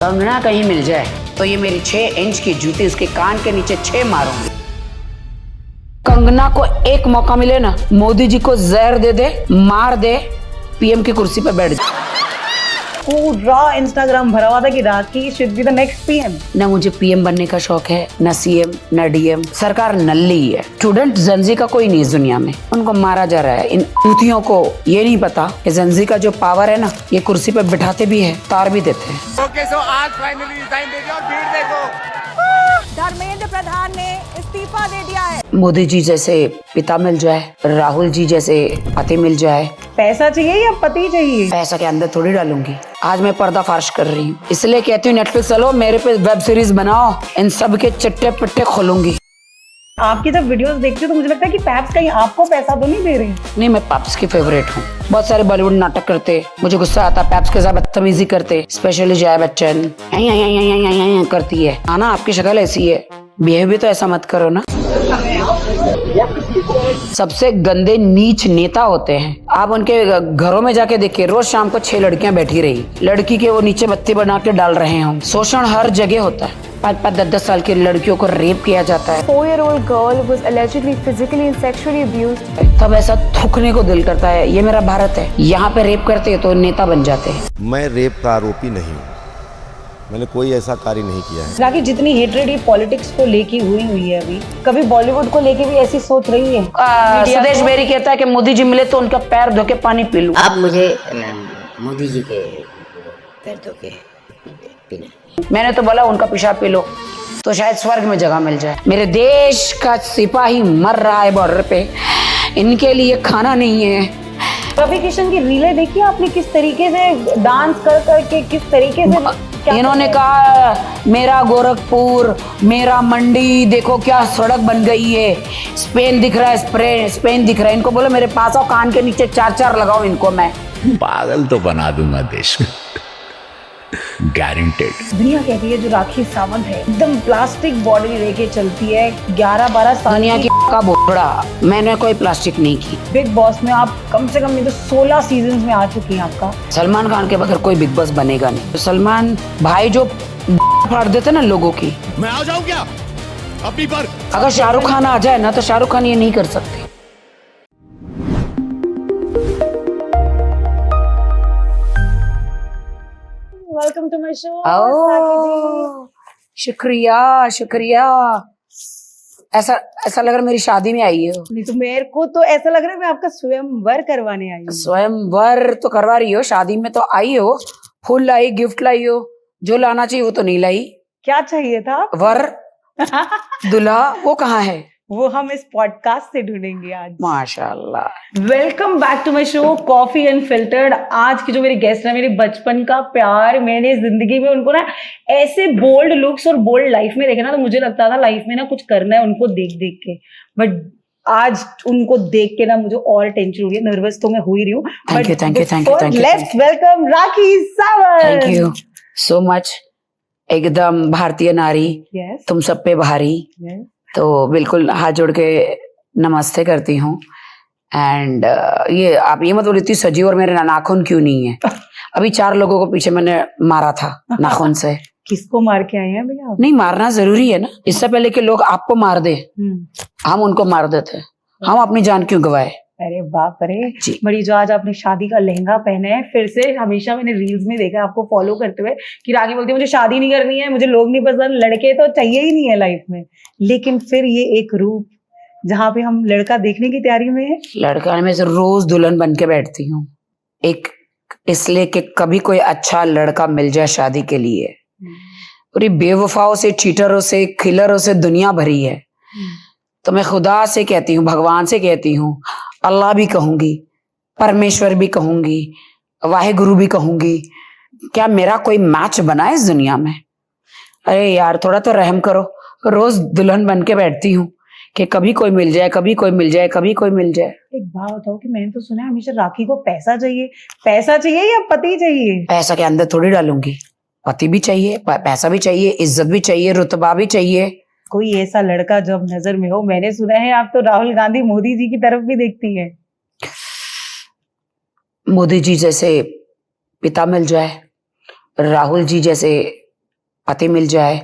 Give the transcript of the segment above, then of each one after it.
कंगना कहीं मिल जाए तो ये मेरी 6 इंच की जूती उसके कान के नीचे 6 मारूंगी। कंगना को एक मौका मिले ना, मोदी जी को जहर दे दे, मार दे, पीएम की कुर्सी पर बैठ जाए। पूरा इंस्टाग्राम भरा हुआ था कि Rakhi should be the next PM. ना मुझे पीएम बनने का शौक है, ना सीएम, ना डीएम। सरकार नल्ली है। स्टूडेंट जेनजी का कोई नहीं इस दुनिया में, उनको मारा जा रहा है। इन यूथियों को ये नहीं पता कि जेनजी का जो पावर है ना, ये कुर्सी पे बिठाते भी है, तार भी देते हैं। ओके, सो आज फाइनली रिजाइन दे दिया और भीड़ देखो। धर्मेंद्र प्रधान ने इस्तीफा दे दिया है। मोदी जी जैसे पिता मिल जाए, राहुल जी जैसे पति मिल जाए। पैसा चाहिए या पति चाहिए? पैसा के अंदर थोड़ी डालूंगी। आज मैं पर्दाफाश कर रही हूँ, इसलिए कहती हूँ नेटफ्लिक्स चलो मेरे पे वेब सीरीज बनाओ, इन सब के चिट्टे पिट्टे खोलूंगी। आपकी जब वीडियोस देखती हूँ तो मुझे लगता है कि पैप्स कहीं आपको पैसा तो नहीं दे रही। नहीं, मैं पैप्स की फेवरेट हूँ। बहुत सारे बॉलीवुड नाटक करते, मुझे गुस्सा आता पैप्स के साथ बदतमीजी करते, स्पेशली जया बच्चन करती है। आना आपकी शक्ल ऐसी है, बिहेव भी तो ऐसा मत करो ना। सबसे गंदे नीच नेता होते हैं। आप उनके घरों में जाके देखिए, रोज शाम को 6 लड़कियां बैठी रही, लड़की के वो नीचे बत्ती बना के डाल रहे हों। शोषण हर जगह होता है। 5-5, 10-10 साल की लड़कियों को रेप किया जाता है। 4-year-old girl was allegedly physically and sexually abused. तब ऐसा थूकने को दिल करता है। ये मेरा भारत है, यहाँ पे रेप करते हैं तो नेता बन जाते हैं। मैं रेप का आरोपी नहीं हूँ, मैंने कोई ऐसा कार्य नहीं किया है। राखी, जितनी हेट्रेड पॉलिटिक्स को लेके हुई है अभी, कभी बॉलीवुड को लेके भी ऐसी सोच रही है? सुदेश बेरी कहता है कि मोदी जी मिले तो उनका पैर धो के पानी पी लूं। आप मुझे मोदी जी के पैर धो के पीना। मैंने तो बोला उनका पेशाब पी लो तो शायद स्वर्ग में जगह मिल जाए। मेरे देश का सिपाही मर रहा है बॉर्डर पे, इनके लिए खाना नहीं है। रवि किशन की रीलें देखी आपने, किस तरीके से डांस कर करके, किस तरीके से इन्होंने कहा मेरा गोरखपुर, मेरा मंडी, देखो क्या सड़क बन गई है। स्पेन दिख रहा है, स्पेन दिख रहा है। इनको बोलो मेरे पास आओ, कान के नीचे 4-4 लगाओ इनको मैं। पागल तो बना दूंगा देश को, गारंटेड। दुनिया कहती है जो राखी सावंत है एकदम प्लास्टिक बॉडी लेके चलती है। 11-12 साल दुनिया की का बोड़ा, मैंने कोई प्लास्टिक नहीं की। बिग बॉस में आप कम से कम नहीं तो 16 सीजन में आ चुकी हैं आपका। सलमान खान के बगैर कोई बिग बॉस बनेगा नहीं। तो सलमान भाई जो फाड़ देते ना लोगों की, मैं आ जाऊं क्या अपनी पर? अगर शाहरुख खान आ जाए ना तो शाहरुख खान ये नहीं कर सकते। Welcome to my show. शुक्रिया शुक्रिया। ऐसा ऐसा लग रहा है मेरी शादी में आई हो। नहीं तो मेरे को तो ऐसा लग रहा है मैं आपका स्वयंवर करवाने आई हूँ। स्वयंवर तो करवा रही हो, शादी में तो आई हो, फूल लाई, गिफ्ट लाई हो, जो लाना चाहिए वो तो नहीं लाई। क्या चाहिए था? वर दूल्हा वो कहाँ है? वो हम इस पॉडकास्ट से ढूंढेंगे आज। माशाल्लाह। Welcome back to my show coffee unfiltered. आज की जो मेरी गेस्ट है, मेरे बचपन का प्यार। मैंने जिंदगी में उनको ना ऐसे बोल्ड लुक्स और बोल्ड लाइफ में देखा ना, तो मुझे लगता था लाइफ में ना कुछ करना है उनको देख देख के। बट आज उनको देख के ना मुझे और टेंशन हो रही है। नर्वस तो मैं हो ही रही हूँ। Thank you. Let's welcome Rakhi Sawant. Thank you so much. एकदम भारतीय नारी, Yes. तुम सब पे भारी। Yes. तो बिल्कुल हाथ जोड़ के नमस्ते करती हूँ। एंड ये आप ये मत बोलो इतनी सजी और मेरे नाखून क्यों नहीं है। अभी 4 लोगों को पीछे मैंने मारा था नाखून से। किसको मार के आए हैं भैया? नहीं, मारना जरूरी है ना। इससे पहले कि लोग आपको मार दे, हम उनको मार देते, हम अपनी जान क्यों गवाए। अरे बाप रे जी। बड़ी, जो आज आपने शादी का लहंगा पहना है, फिर से हमेशा मैंने रील्स में देखा आपको फॉलो करते हुए कि राखी बोलती है मुझे शादी नहीं करनी है, मुझे लोग नहीं पसंद, लड़के तो चाहिए ही नहीं है लाइफ में। लेकिन फिर ये एक रूप जहाँ पे हम लड़का देखने की तैयारी में है। लड़का में से रोज दुल्हन बन के बैठती हूँ, एक इसलिए कि कभी कोई अच्छा लड़का मिल जाए शादी के लिए। पूरी बेवफाओं से, चीटरों से, किलरों से दुनिया भरी है। तो मैं खुदा से कहती हूँ, भगवान से कहती हूँ, अल्लाह भी कहूंगी, परमेश्वर भी कहूंगी, वाहेगुरु भी कहूंगी, क्या मेरा कोई मैच बना है इस दुनिया में? अरे यार थोड़ा तो रहम करो। रोज दुल्हन बन के बैठती हूँ कि कभी कोई मिल जाए, कभी कोई मिल जाए, कभी कोई मिल जाए। एक बात बताओ कि मैंने तो सुना है हमेशा राखी को पैसा चाहिए या पति चाहिए? पैसा के अंदर थोड़ी डालूंगी। पति भी चाहिए, पैसा भी चाहिए, इज्जत भी चाहिए, रुतबा भी चाहिए। कोई ऐसा लड़का जब नजर में हो। मैंने सुना है आप तो राहुल गांधी, मोदी जी की तरफ भी देखती हैं। मोदी जी जैसे पिता मिल जाए, राहुल जी जैसे पति मिल जाए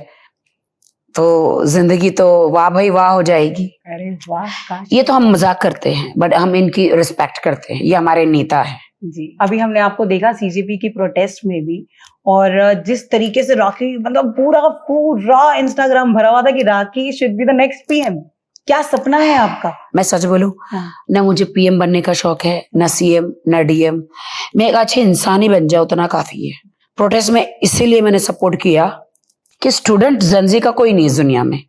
तो जिंदगी तो वाह भाई वाह हो जाएगी। अरे वाह, काश। ये तो हम मजाक करते हैं बट हम इनकी रिस्पेक्ट करते हैं, ये हमारे नेता है। जी, अभी हमने आपको देखा सीजेपी की प्रोटेस्ट में भी, और जिस तरीके से राखी, मतलब पूरा इंस्टाग्राम भरा हुआ था कि Rakhi should be the next PM. क्या सपना है आपका? मैं सच बोलूं, हाँ। ना मुझे पीएम बनने का शौक है, ना सीएम, ना डीएम। मैं एक अच्छे इंसान ही बन जाऊं उतना काफी है। प्रोटेस्ट में इसीलिए मैंने सपोर्ट किया कि स्टूडेंट जनजी का कोई नहीं इस दुनिया में,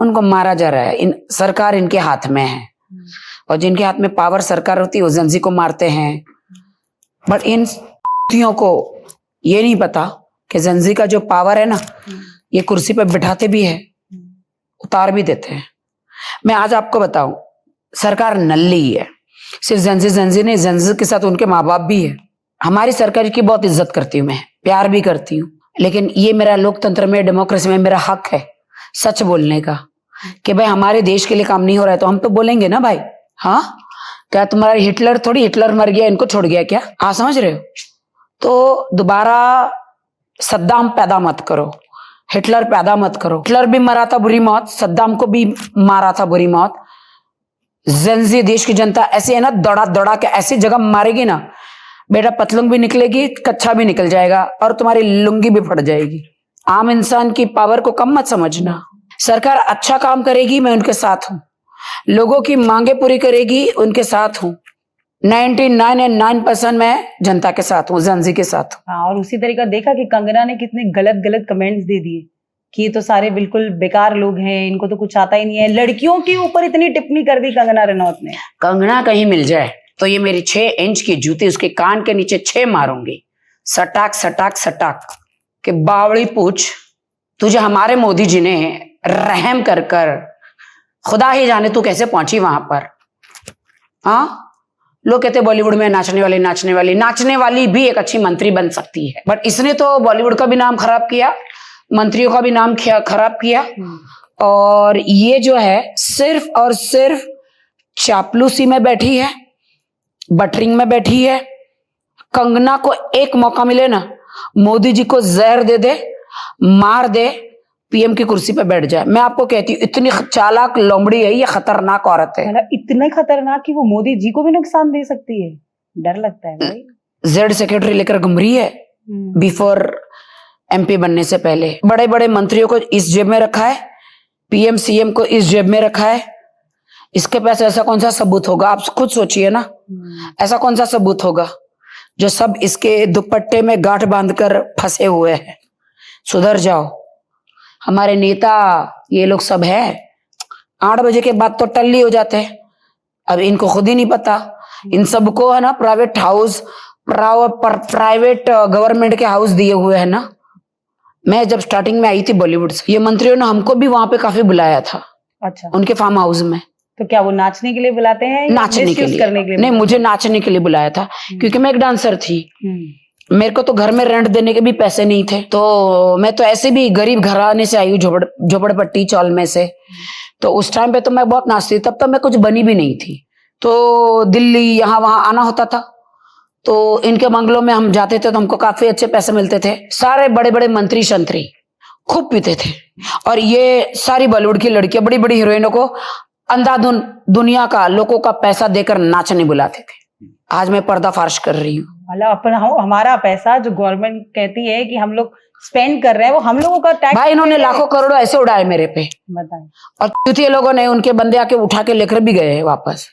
उनको मारा जा रहा है। सरकार इनके हाथ में है, और जिनके हाथ में पावर सरकार होती है वो जनजी को मारते हैं। बट इन को ये नहीं पता कि जनजी का जो पावर है ना, ये कुर्सी पे बिठाते भी है, उतार भी देते हैं। मैं आज आपको बताऊं, सरकार नल्ली ही है। सिर्फ जनजी नहीं, जनजी के साथ उनके माँ बाप भी है। हमारी सरकार की बहुत इज्जत करती हूँ, मैं प्यार भी करती हूँ, लेकिन ये मेरा लोकतंत्र में, डेमोक्रेसी में मेरा हक है सच बोलने का कि भाई हमारे देश के लिए काम नहीं हो रहा है तो हम तो बोलेंगे ना भाई। हाँ, क्या तुम्हारा हिटलर थोड़ी, हिटलर मर गया इनको छोड़ गया क्या? आप समझ रहे हो? तो दोबारा सद्दाम पैदा मत करो, हिटलर पैदा मत करो। हिटलर भी मरा था बुरी मौत, सद्दाम को भी मारा था बुरी मौत। जनजी देश की जनता ऐसी है ना, दौड़ा दौड़ा के ऐसी जगह मारेगी ना, बेटा पतलूंग भी निकलेगी, कच्छा भी निकल जाएगा और तुम्हारी लुंगी भी फट जाएगी। आम इंसान की पावर को कम मत समझना। सरकार अच्छा काम करेगी, मैं उनके साथ हूं। लोगों की मांगे पूरी करेगी, उनके साथ हूं। 99.9% मैं जनता के साथ हूँ, जनजी के साथ हूँ। हाँ, और उसी तरीका देखा कि कंगना ने कितने गलत गलत कमेंट्स दे दिए कि ये तो सारे बिल्कुल बेकार लोग हैं, इनको तो कुछ आता ही नहीं है। लड़कियों के ऊपर इतनी टिप्पणी कर दी कंगना रनौत ने। कंगना कहीं मिल जाए तो ये मेरी 6 इंच की जूती उसके कान के नीचे 6 मारूंगी, सटाक सटाक सटाक के बावड़ी पूछ। तुझे हमारे मोदी जी ने रहम कर कर, खुदा ही जाने तू कैसे पहुंची वहां पर। हाँ, लोग कहते बॉलीवुड में नाचने वाली भी एक अच्छी मंत्री बन सकती है, बट इसने तो बॉलीवुड का भी नाम खराब किया, मंत्रियों का भी नाम खराब किया। और ये जो है सिर्फ और सिर्फ चापलूसी में बैठी है, बटरिंग में बैठी है। कंगना को एक मौका मिले ना, मोदी जी को जहर दे दे, मार दे, पीएम की कुर्सी पे बैठ जाए। मैं आपको कहती हूँ, इतनी चालाक लोमड़ी है ये, खतरनाक औरत है। मतलब इतने खतरनाक कि वो मोदी जी को भी नुकसान दे सकती है। डर लगता है भाई। जेड सेक्रेटरी लेकर घूम रही है बिफोर एमपी बनने से पहले। बड़े बड़े मंत्रियों को इस जेब में रखा है, पीएम सीएम को इस जेब में रखा है। इसके पास ऐसा कौन सा सबूत होगा? आप खुद सोचिए ना, ऐसा कौन सा सबूत होगा जो सब इसके दुपट्टे में गांठ बांधकर फंसे हुए हैं। सुधर जाओ। हमारे नेता ये लोग सब है, 8 बजे के बाद तो टल्ली हो जाते हैं। अब इनको खुद ही नहीं पता। इन सबको है ना प्राइवेट गवर्नमेंट के हाउस दिए हुए है ना। मैं जब स्टार्टिंग में आई थी बॉलीवुड से, ये मंत्रियों ने हमको भी वहां पे काफी बुलाया था। अच्छा, उनके फार्म हाउस में। तो क्या वो नाचने के लिए बुलाते हैं? नाचने के लिए, करने के लिए? नहीं, मुझे नाचने के लिए बुलाया था क्योंकि मैं एक डांसर थी। मेरे को तो घर में रेंट देने के भी पैसे नहीं थे, तो मैं तो ऐसे भी गरीब घराने से आई हूँ, झोपड़पट्टी चौल में से। तो उस टाइम पे तो मैं बहुत नाचती थी, तब तक मैं कुछ बनी भी नहीं थी। तो दिल्ली यहाँ वहां आना होता था, तो इनके बंगलों में हम जाते थे तो हमको काफी अच्छे पैसे मिलते थे। सारे बड़े बड़े मंत्री शंत्री खूब पीते थे, और ये सारी बॉलीवुड की लड़कियां, बड़ी बड़ी हीरोइनों को अंधाधुन दुनिया का लोगों का पैसा देकर नाचने बुलाते थे। आज मैं पर्दाफाश कर रही हूँ। मतलब अपना हमारा पैसा जो गवर्नमेंट कहती है कि हम लोग स्पेंड कर रहे हैं, वो हम लोगों का टैक्स। भाई, इन्होंने लाखों करोड़ों ऐसे उड़ाए मेरे पे, बताएं। और चुतिए लोगों ने उनके बंदे आके उठा के लेकर भी गए वापस।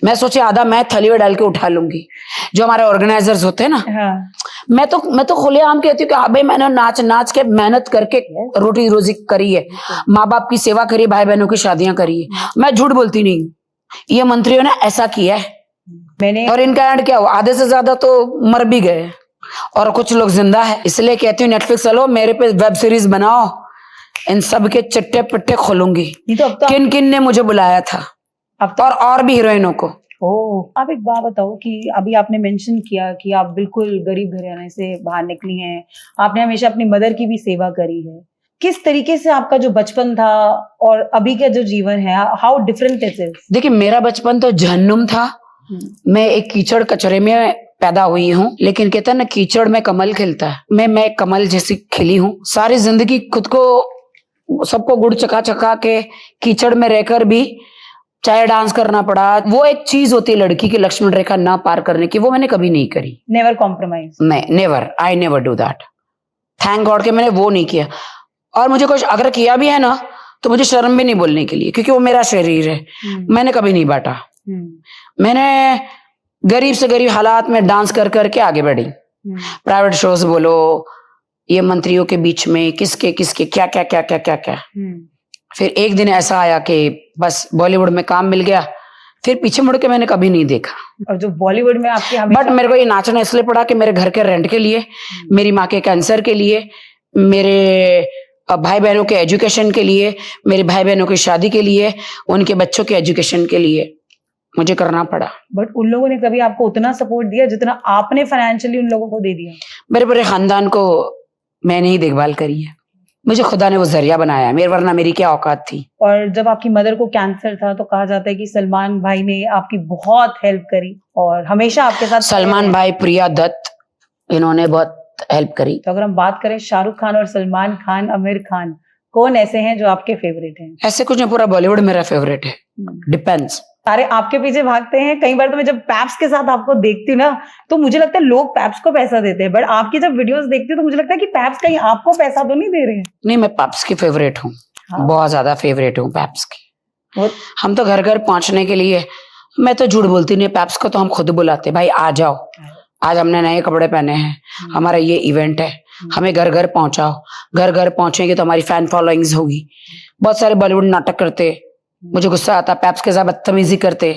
मैं सोचे आधा मैं थैली में डाल के उठा लूंगी। जो हमारे ऑर्गेनाइजर्स होते हैं ना, हाँ। मैं तो खुलेआम कहती हूँ कि हाँ भाई, मैंने नाच के मेहनत करके रोटी रोजी करी है, माँ बाप की सेवा करी है, भाई बहनों की शादियां करी है। मैं झूठ बोलती नहीं। ये मंत्रियों ने ऐसा किया है, मैंने, और इनका एंड क्या हुआ? आधे से ज्यादा तो मर भी गए और कुछ लोग जिंदा है। इसलिए कहती हूँ नेटफ्लिक्स चलो, मेरे पे वेब सीरीज बनाओ, इन सब के चिट्टे पिट्टे खोलूंगी। किन किन ने मुझे बुलाया था अब तो, और भी हीरोइनों को। आप एक बात बताओ कि अभी आपने मेंशन किया कि आप बिल्कुल गरीब घराने से बाहर निकली हैं, आपने हमेशा अपनी मदर की भी सेवा करी है। किस तरीके से आपका जो बचपन था और अभी का जो जीवन है, हाउ डिफरेंट इट इज? देखिए, मेरा बचपन तो जहन्नुम था। मैं एक कीचड़ कचरे में पैदा हुई हूँ, लेकिन कहते हैं ना कीचड़ में कमल खिलता है, मैं कमल जैसी खिली हूँ। सारी जिंदगी खुद को सबको गुड़ चका चका के कीचड़ में रहकर भी चाहे डांस करना पड़ा, वो एक चीज होती है लड़की की लक्ष्मण रेखा ना पार करने की, वो मैंने कभी नहीं करी। Never compromise. Never, I never do that. Thank God के मैंने वो नहीं किया। और मुझे कुछ अगर किया भी है ना तो मुझे शर्म भी नहीं बोलने के लिए, क्योंकि वो मेरा शरीर है। मैंने कभी नहीं बांटा। मैंने गरीब से गरीब हालात में डांस कर करके आगे बढ़ी। प्राइवेट शोज बोलो, ये मंत्रियों के बीच में किसके किसके क्या क्या क्या क्या क्या क्या। फिर एक दिन ऐसा आया कि बस बॉलीवुड में काम मिल गया, फिर पीछे मुड़ के मैंने कभी नहीं देखा। और जो बॉलीवुड में आपकी बट मेरे को ये नाचना इसलिए पड़ा कि मेरे घर के रेंट के लिए, मेरी माँ के कैंसर के लिए, मेरे भाई बहनों के एजुकेशन के लिए, मेरे भाई बहनों की शादी के लिए, उनके बच्चों के एजुकेशन के लिए मुझे करना पड़ा। बट उन लोगों ने कभी आपको उतना सपोर्ट दिया जितना आपने फाइनेंशियली उन लोगों को दे दिया? मेरे पूरे खानदान को मैंने ही देखभाल करी है, मुझे खुदा ने वो जरिया बनाया, मेरे वरना मेरी क्या औकात थी। और जब आपकी मदर को कैंसर था तो कहा जाता है कि सलमान भाई ने आपकी बहुत हेल्प करी और हमेशा आपके साथ। सलमान भाई, प्रिया दत्त, इन्होंने बहुत हेल्प करी। तो अगर हम बात करें शाहरुख खान और सलमान खान, आमिर खान, कौन ऐसे हैं जो आपके फेवरेट हैं? ऐसे कुछ नहीं, पूरा बॉलीवुड मेरा फेवरेट है, डिपेंड्स। सारे आपके पीछे भागते हैं। कई बार तो मैं जब पैप्स के साथ आपको देखती हूँ ना तो मुझे लगता है लोग पैप्स को पैसा देते हैं, बट आपकी जब वीडियोस देखती हूँ तो मुझे लगता है कि पैप्स कहीं आपको पैसा तो नहीं दे रहे हैं। नहीं, मैं पैप्स की फेवरेट हूँ। हाँ। बहुत ज्यादा फेवरेट हूँ पैप्स की। वो हम तो घर घर पहुंचने के लिए, मैं तो झूठ बोलती नहीं, पैप्स को तो हम खुद बुलाते, भाई आ जाओ, आज हमने नए कपड़े पहने हैं, हमारा ये इवेंट है, हमें घर घर पहुंचाओ। घर घर पहुंचेंगे तो हमारी फैन फॉलोइंग्स होगी। बहुत सारे बॉलीवुड नाटक करते, मुझे गुस्सा आता, पैप्स के साथ बदतमीजी करते,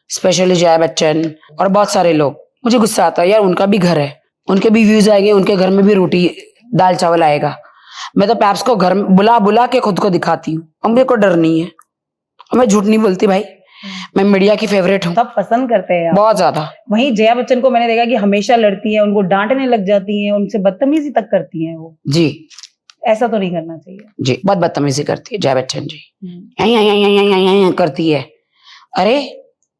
स्पेशली जया बच्चन और बहुत सारे लोग, मुझे गुस्सा आता यार, उनका भी घर है, उनके भी व्यूज आएंगे, उनके घर में भी रोटी दाल चावल आएगा। मैं तो पैप्स को घर में बुला बुला के खुद को दिखाती हूँ, और मेरे को डर नहीं है, और मैं झूठ नहीं बोलती भाई, मैं मीडिया की फेवरेट हूँ। सब पसंद करते हैं बहुत ज्यादा। वहीं जया बच्चन को मैंने देखा कि हमेशा लड़ती है, उनको डांटने लग जाती है, उनसे बदतमीजी तक करती हैं वो। जी ऐसा तो नहीं करना चाहिए। जी, बहुत बदतमीजी करती है जया बच्चन जी, यहीं करती है। अरे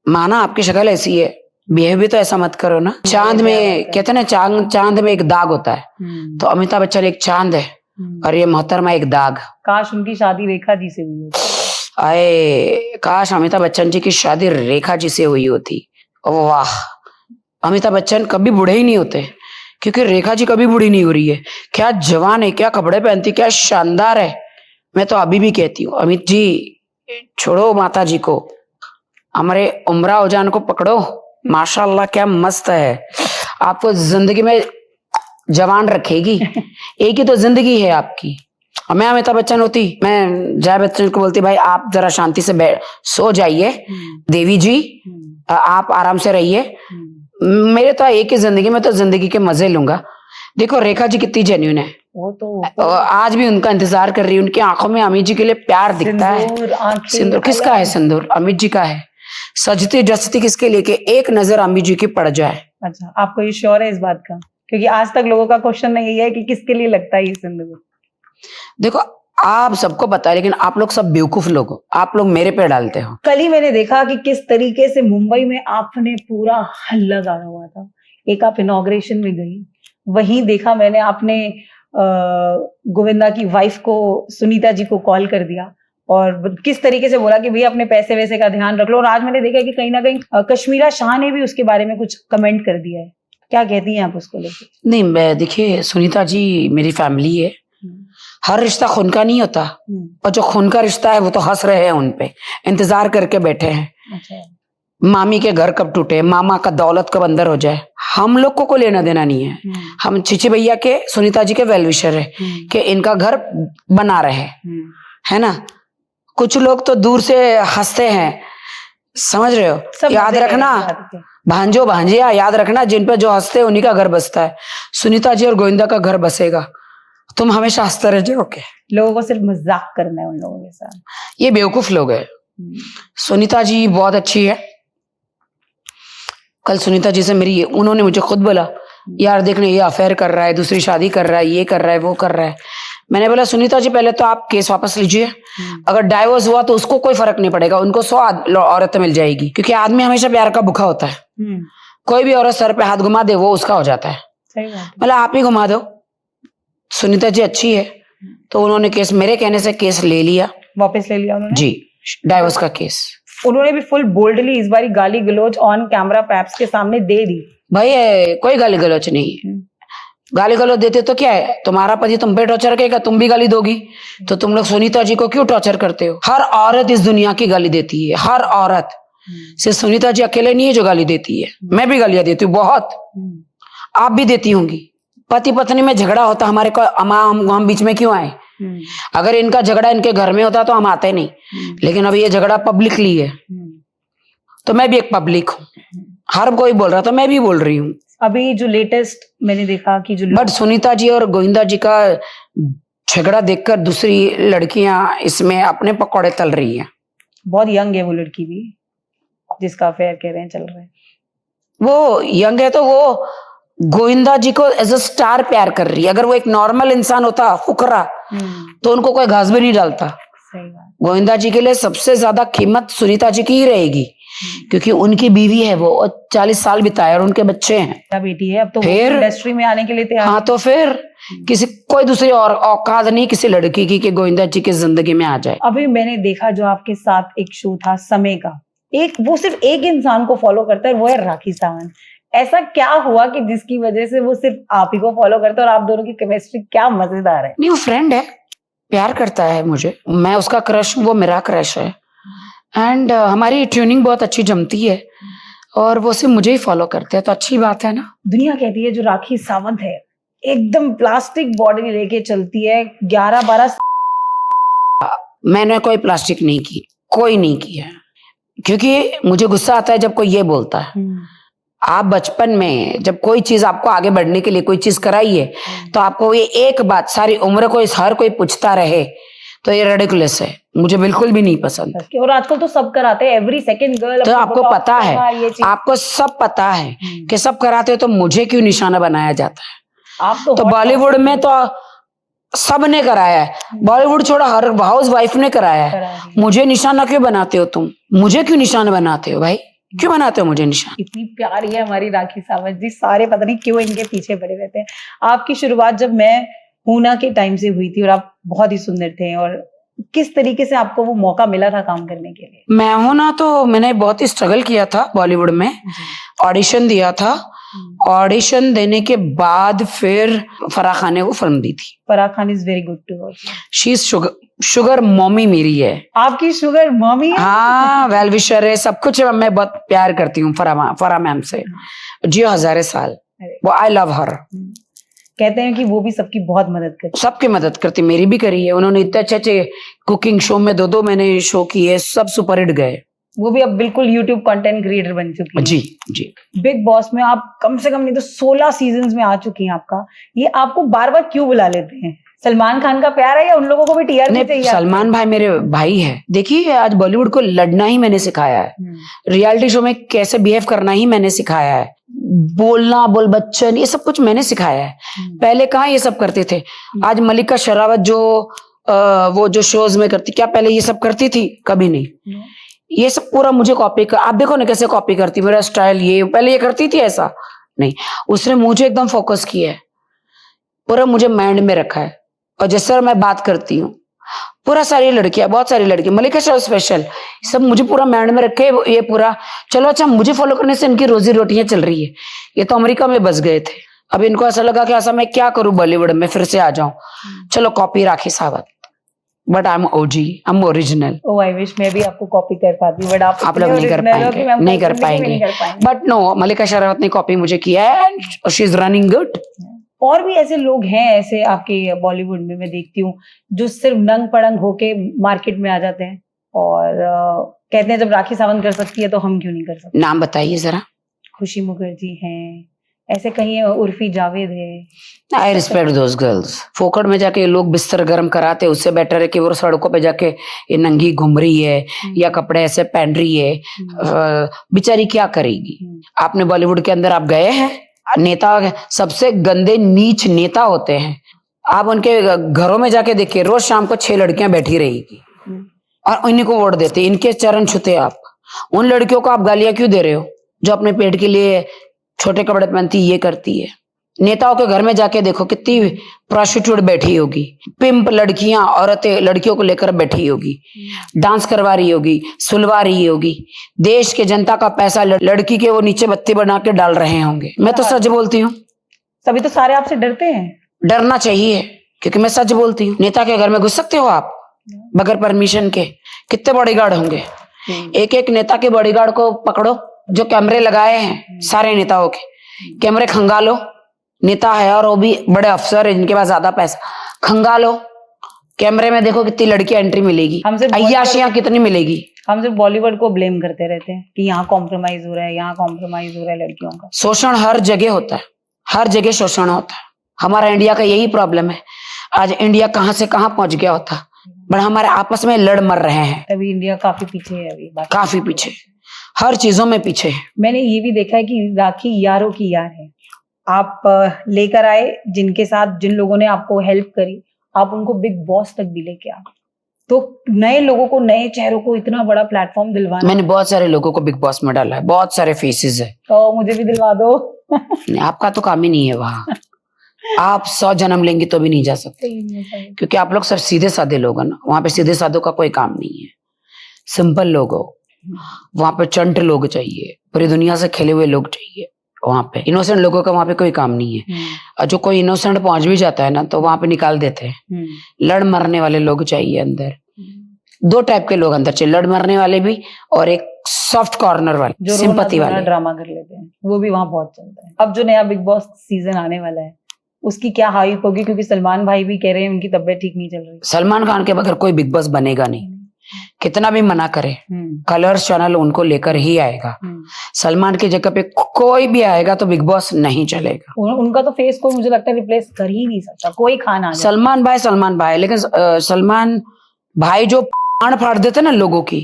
माना आपकी शक्ल ऐसी है, बिहेव भी तो ऐसा मत करो ना। चांद में कहते हैं ना, चांद में एक दाग होता है, तो अमिताभ बच्चन एक चांद है और ये मोहतरमा एक दाग। काश उनकी शादी रेखा जी से हुई होती। आए काश अमिताभ बच्चन जी की शादी रेखा जी से हुई होती। वाह, अमिताभ बच्चन कभी बूढ़े ही नहीं होते, क्योंकि रेखा जी कभी बूढ़ी नहीं हो रही है। क्या जवान है, क्या कपड़े पहनती, क्या शानदार है। मैं तो अभी भी कहती हूँ, अमित जी छोड़ो माता जी को, हमारे उमरा उजान को पकड़ो, माशाल्लाह क्या मस्त है, आपको जिंदगी में जवान रखेगी। एक ही तो जिंदगी है आपकी। और मैं अमिताभ बच्चन होती, मैं जया बच्चन को बोलती भाई आप जरा शांति से सो जाइए, देवी जी आप आराम से रहिए, मेरे तो एक ही जिंदगी में तो जिंदगी के मजे लूंगा। देखो रेखा जी कितनी जेन्युइन है, वो तो आज भी उनका इंतजार कर रही है, उनकी आंखों में अमित जी के लिए प्यार दिखता है। सिंदूर किसका है? सिंदूर अमित जी का है। सजती जचती किसके लिए कि एक नजर अमित जी की पड़ जाए। अच्छा, आपको ये श्योर है इस बात का? क्योंकि आज तक लोगों का क्वेश्चन यही है कि किसके लिए लगता है ये सिंदूर। देखो आप सबको पता है, लेकिन आप लोग सब बेवकूफ लोग हो, आप लोग मेरे पे डालते हो। कल ही मैंने देखा कि किस तरीके से मुंबई में आपने पूरा हल्ला गाड़ा हुआ था। एक आप इनॉग्रेशन में गई, वहीं देखा मैंने आपने गोविंदा की वाइफ को, सुनीता जी को कॉल कर दिया और किस तरीके से बोला कि भैया अपने पैसे वैसे का ध्यान रख लो। और आज मैंने देखा कि कहीं ना कहीं कश्मीरा शाह ने भी उसके बारे में कुछ कमेंट कर दिया है। क्या कहती हैं आप उसको लेकर? नहीं, मैं देखिए सुनीता जी मेरी फैमिली है, हर रिश्ता खून का नहीं होता, और जो खून का रिश्ता है वो तो हंस रहे हैं उन पे, इंतजार करके बैठे हैं। अच्छा। मामी के घर कब टूटे, मामा का दौलत कब अंदर हो जाए, हम लोग को लेना देना नहीं है। हम चिची भैया के, सुनीता जी के वेल विशर है कि इनका घर बना रहे, है ना। कुछ लोग तो दूर से हंसते हैं, समझ रहे हो। याद रखना भांजो भांजिया, याद रखना जिन पे जो हंसते हैं उन्हीं का घर बसता है। सुनीता जी और गोविंदा का घर बसेगा, तुम हमेशा हंसते रह जाओगे। लोगों को सिर्फ मजाक करना है उन लोगों के साथ, ये बेवकूफ लोग हैं। सुनीता जी बहुत अच्छी है। कल सुनीता जी से मेरी, उन्होंने मुझे खुद बोला यार देखने ये अफेयर कर रहा है, दूसरी शादी कर रहा है, ये कर रहा है, वो कर रहा है। मैंने बोला सुनीता जी पहले तो आप केस वापस लीजिए, अगर डाइवोर्स हुआ तो उसको कोई फर्क नहीं पड़ेगा, उनको 100 औरतें मिल जाएगी, क्योंकि आदमी हमेशा प्यार का भूखा होता है। कोई भी औरत सर पे हाथ घुमा दे वो उसका हो जाता है। सही बात है। मतलब आप ही घुमा दो। सुनीता जी अच्छी है तो उन्होंने केस मेरे कहने से केस ले लिया वापस ले लिया उन्होंने। जी, डाइवोर्स का केस। उन्होंने भी फुल बोल्डली इस बारी गाली गलौज ऑन कैमरा पैप्स के सामने दे दी। भाई कोई गाली गलौज नहीं है। गाली गलौज देते तो क्या है, तुम्हारा पति तुम पे टॉर्चर करेगा, तुम भी गाली दोगी, तो तुम लोग सुनीता जी को क्यों टॉर्चर करते हो? हर औरत इस दुनिया की गाली देती है, हर औरत। सिर्फ सुनीता जी अकेले नहीं है जो गाली देती है, मैं भी गालियां देती हूँ बहुत, आप भी देती होंगी। पति पत्नी में झगड़ा होता, हमारे को हम बीच में क्यों आए? अगर इनका झगड़ा इनके घर में होता तो हम आते नहीं, लेकिन अभी ये झगड़ा पब्लिकली है, तो मैं भी एक पब्लिक हूँ। हर कोई बोल रहा था, मैं भी बोल रही हूँ। अभी जो लेटेस्ट मैंने देखा कि जो बट सुनीता जी और गोविंदा जी का झगड़ा देखकर दूसरी लड़कियां इसमें अपने पकौड़े तल रही हैं। बहुत यंग है वो लड़की भी, जिसका अफेयर कह रहे हैं चल रहा है। वो यंग है तो वो गोविंदा जी को एज अ स्टार प्यार कर रही है। अगर वो एक नॉर्मल इंसान होता फुकरा तो उनको कोई घास भी नहीं डालता। सही बात। गोविंदा जी के लिए सबसे ज्यादा कीमत सुनीता जी की ही रहेगी, क्योंकि उनकी बीवी है वो और 40 साल बिताए और उनके बच्चे हैं। क्या बेटी है, अब तो फिर इंडस्ट्री में आने के लिए तैयार। हाँ, तो फिर किसी कोई दूसरी और औकात नहीं किसी लड़की की कि गोविंदा जी की जिंदगी में आ जाए। अभी मैंने देखा जो आपके साथ एक शो था समय का, वो सिर्फ एक इंसान को फॉलो करता है, वो है राखी सावंत। ऐसा क्या हुआ कि जिसकी वजह से वो सिर्फ आप ही को फॉलो करता है और आप दोनों की केमिस्ट्री क्या मजेदार है? नहीं, वो फ्रेंड है, प्यार करता है मुझे, मैं उसका क्रश, वो मेरा क्रश है। एंड हमारी ट्यूनिंग बहुत अच्छी जमती है और वो सिर्फ मुझे ही फॉलो करते हैं, तो अच्छी बात है ना। दुनिया कहती है जो राखी सावंत है एकदम प्लास्टिक बॉडी लेके चलती है, 11-12। मैंने कोई प्लास्टिक नहीं की, कोई नहीं की है, क्योंकि मुझे गुस्सा आता है जब कोई ये बोलता है। आप बचपन में जब कोई चीज आपको आगे बढ़ने के लिए कोई चीज कराइए तो आपको ये एक बात सारी उम्र को हर कोई पूछता रहे तो ये रेडिकुलस है, मुझे बिल्कुल भी नहीं पसंद। और आजकल तो सब कराते हैं, एवरी सेकंड गर्ल। तो आपको पता है, आपको सब पता है कि सब कराते हो, तो मुझे क्यों निशाना बनाया जाता है? आप तो बॉलीवुड में तो सब ने कराया है, बॉलीवुड छोड़ा हर हाउस वाइफ ने कराया है। मुझे निशाना क्यों बनाते हो तुम? मुझे क्यों निशाना बनाते हो भाई? क्यों बनाते हो मुझे निशान? इतनी प्यारी है हमारी राखी सावंत जी, सारे पता नहीं क्यों इनके पीछे पड़े रहते हैं। आपकी शुरुआत जब मैं हूना के टाइम से हुई थी और आप बहुत ही सुंदर थे, और किस तरीके से आपको वो मौका मिला था काम करने के लिए? मैं हूं ना, तो मैंने बहुत ही स्ट्रगल किया था बॉलीवुड में, ऑडिशन दिया था, ऑडिशन देने के बाद फिर फराह खान ने वो फिल्म दी थी। Farah Khan is very good to watch. She is sugar mommy मेरी है। आपकी शुगर मॉमी है? हाँ, वेल विशर है, सब कुछ है। मैं बहुत प्यार करती हूँ फराह मैम से, जियो हजारे साल, वो आई लव हर। कहते हैं कि वो भी सबकी बहुत मदद करती, सबकी मदद करती, मेरी भी करी है उन्होंने। इतने अच्छे अच्छे कुकिंग शो में 2-2 मैंने शो किए, सब सुपर हिट गए। वो भी अब बिल्कुल यूट्यूब कंटेंट क्रिएटर बन चुकी है। जी जी। बिग बॉस में आप कम से कम नहीं तो 16 सीजन्स में आ चुकी हैं आपका। ये आपको बार बार क्यों बुला लेते हैं? सलमान खान का प्यार है या उन लोगों को भी टीआरपी चाहिए? सलमान भाई मेरे भाई है। देखिए, आज बॉलीवुड को लड़ना ही मैंने सिखाया है, रियलिटी शो में कैसे बिहेव करना ही मैंने सिखाया है, बोलना, बोल बच्चन, ये सब कुछ मैंने सिखाया है। पहले कहाँ ये सब करते थे? आज मलिका शेरावत जो वो जो शोज में करती, क्या पहले ये सब करती थी? कभी नहीं। ये सब पूरा मुझे कॉपी कर, आप देखो ना कैसे कॉपी करती, मेरा स्टाइल ये, पहले ये करती थी ऐसा नहीं। उसने मुझे एकदम फोकस किया है, पूरा मुझे माइंड में रखा है। और जिस तरह मैं बात करती हूँ, पूरा सारी लड़कियां, बहुत सारी लड़कियां, मलिका शेरावत स्पेशल, सब मुझे पूरा माइंड में रखे। ये पूरा चलो, अच्छा मुझे फॉलो करने से इनकी रोजी रोटियां चल रही है। ये तो अमेरिका में बस गए थे, अब इनको ऐसा लगा कि ऐसा मैं क्या करूं बॉलीवुड में, फिर से आ जाऊं, चलो copy Rakhi Sawant. But I am OG, I am original. Oh, I wish मैं भी आपको कॉपी कर पाती, बट आप लोग नहीं कर पाएंगे, नहीं कर पाएंगे। बट नो, मलिका शेरावत ने कॉपी मुझे किया है and she is running good. और भी ऐसे लोग हैं ऐसे आपके बॉलीवुड में, मैं देखती हूँ, जो सिर्फ नंग पड़ंग होके मार्केट में आ जाते हैं और कहते हैं जब राखी सावंत कर सकती है तो हम क्यों नहीं कर सकते? नाम बताइए जरा। खुशी मुखर्जी हैं, ऐसे कहीं उर्फी जावेद है। I respect those girls. फोकट में जाके लोग बिस्तर गर्म कराते, उससे बेटर है कि वो सड़कों पे जाके ये नंगी घूम रही है या कपड़े ऐसे पहन रही है, बेचारी क्या करेगी? आपने बॉलीवुड के अंदर आप गए हैं, नेता सबसे गंदे नीच नेता होते हैं, आप उनके घरों में जाके देखिए, रोज शाम को 6 लड़कियां बैठी रहेगी और इन्हीं को वोट देते, इनके चरण छूते आप। उन लड़कियों को आप गालियां क्यों दे रहे हो जो अपने पेट के लिए छोटे कपड़े पहनती, ये करती है। नेताओं के घर में जाके देखो कितनी प्रोस्टिट्यूट बैठी होगी, पिंप लड़कियां, औरतें लड़कियों को लेकर बैठी होगी, डांस करवा रही होगी, सुलवा रही होगी। देश के जनता का पैसा लड़की के वो नीचे बत्ती बना के डाल रहे होंगे। मैं तो सच बोलती हूँ। तभी तो सारे आपसे डरते हैं। डरना चाहिए, क्योंकि मैं सच बोलती हूँ। नेता के घर में घुस सकते हो आप बगैर परमिशन के? कितने बॉडीगार्ड होंगे? एक एक नेता के बॉडीगार्ड को पकड़ो, जो कैमरे लगाए हैं सारे नेताओं के, कैमरे खंगालो। नेता है और वो भी बड़े अफसर है जिनके पास ज्यादा पैसा, खंगालो कैमरे में, देखो कितनी लड़कियां एंट्री मिलेगी, अय्याशियां कितनी मिलेगी। हम सिर्फ बॉलीवुड को ब्लेम करते रहते हैं कि यहाँ कॉम्प्रोमाइज हो रहा है, यहाँ कॉम्प्रोमाइज हो रहा है लड़कियों का। शोषण हर जगह होता है, हर जगह शोषण होता है। हमारा इंडिया का यही प्रॉब्लम है। आज इंडिया कहाँ से कहाँ पहुंच गया होता, बट हमारे आपस में लड़ मर रहे हैं। तभी इंडिया काफी पीछे है अभी, काफी पीछे, हर चीजों में पीछे है। मैंने ये भी देखा है कि राखी यारों की यार है। आप लेकर आए, जिनके साथ जिन लोगों ने आपको हेल्प करी, आप उनको बिग बॉस तक भी लेके आए। तो नए लोगों को, नए चेहरों को इतना बड़ा प्लेटफॉर्म दिलवाना। मैंने बहुत सारे लोगों को बिग बॉस में डाला है, बहुत सारे फेसेस है। तो मुझे भी दिलवा दो। आपका तो काम ही नहीं है वहाँ। आप 100 जन्म लेंगे तो भी नहीं जा सकते, क्योंकि आप लोग सब सीधे साधे लोग हैं ना। वहां पे सीधे साधों का कोई काम नहीं है, सिंपल लोग हो। वहां पे चंट लोग चाहिए, पूरी दुनिया से खेले हुए लोग चाहिए। वहां पे इनोसेंट लोगों का वहां पे कोई काम नहीं है। और जो कोई इनोसेंट पहुंच भी जाता है ना, तो वहां पे निकाल देते हैं। लड़ मरने वाले लोग चाहिए अंदर। 2 टाइप के लोग अंदर चाहिए, लड़ मरने वाले भी, और एक सॉफ्ट कॉर्नर वाले, जो सिंपैथी वाले। ड्रामा कर लेते हैं, वो भी वहां बहुत चलता है। अब जो नया बिग बॉस सीजन आने वाला है, उसकी क्या हाइप होगी? क्योंकि सलमान भाई भी कह रहे हैं उनकी तबीयत ठीक नहीं चल रही। सलमान खान के बगैर कोई बिग बॉस बनेगा नहीं, कितना भी मना करे। कलर्स चैनल उनको लेकर ही आएगा। सलमान की जगह पे कोई भी आएगा तो बिग बॉस नहीं चलेगा। उनका तो फेस को मुझे लगता है रिप्लेस कर ही नहीं सकता कोई खाना। सलमान भाई, लेकिन सलमान भाई जो पान फाड़ देते ना लोगों की,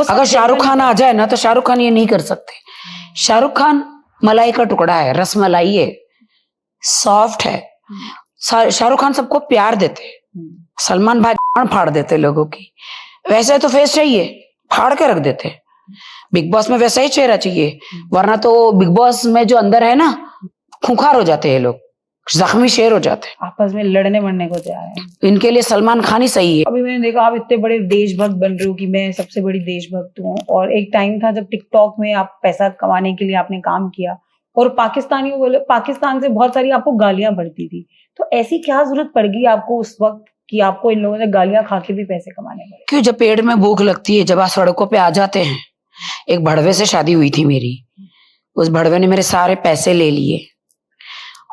अगर शाहरुख खान आ जाए ना तो शाहरुख खान ये नहीं कर सकते। शाहरुख खान मलाई का टुकड़ा है, रस मलाई है, सॉफ्ट है। शाहरुख खान सबको प्यार देते, सलमान भाई पान फाड़ देते लोगों की। वैसे तो फेस चाहिए, फाड़ के रख देते। बिग बॉस में वैसा ही चेहरा चाहिए, वरना तो बिग बॉस में जो अंदर है ना, खूंखार हो जाते हैं लोग, जख्मी शेर हो जाते हैं, आपस में लड़ने मरने को तैयार है। इनके लिए सलमान खान ही सही है। अभी मैंने देखा आप इतने बड़े देशभक्त बन रहे हो कि मैं सबसे बड़ी देशभक्त हूँ। और एक टाइम था जब टिकटॉक में आप पैसा कमाने के लिए आपने काम किया, और पाकिस्तान से बहुत सारी आपको गालियां पड़ती थी। तो ऐसी क्या जरूरत पड़ गई आपको उस वक्त कि आपको इन लोगों ने गालियां खा के भी पैसे कमाने पड़े? क्यों, जब पेट में भूख लगती है, जब आप सड़कों पे आ जाते हैं। एक भड़वे से शादी हुई थी मेरी, उस भड़वे ने मेरे सारे पैसे ले लिए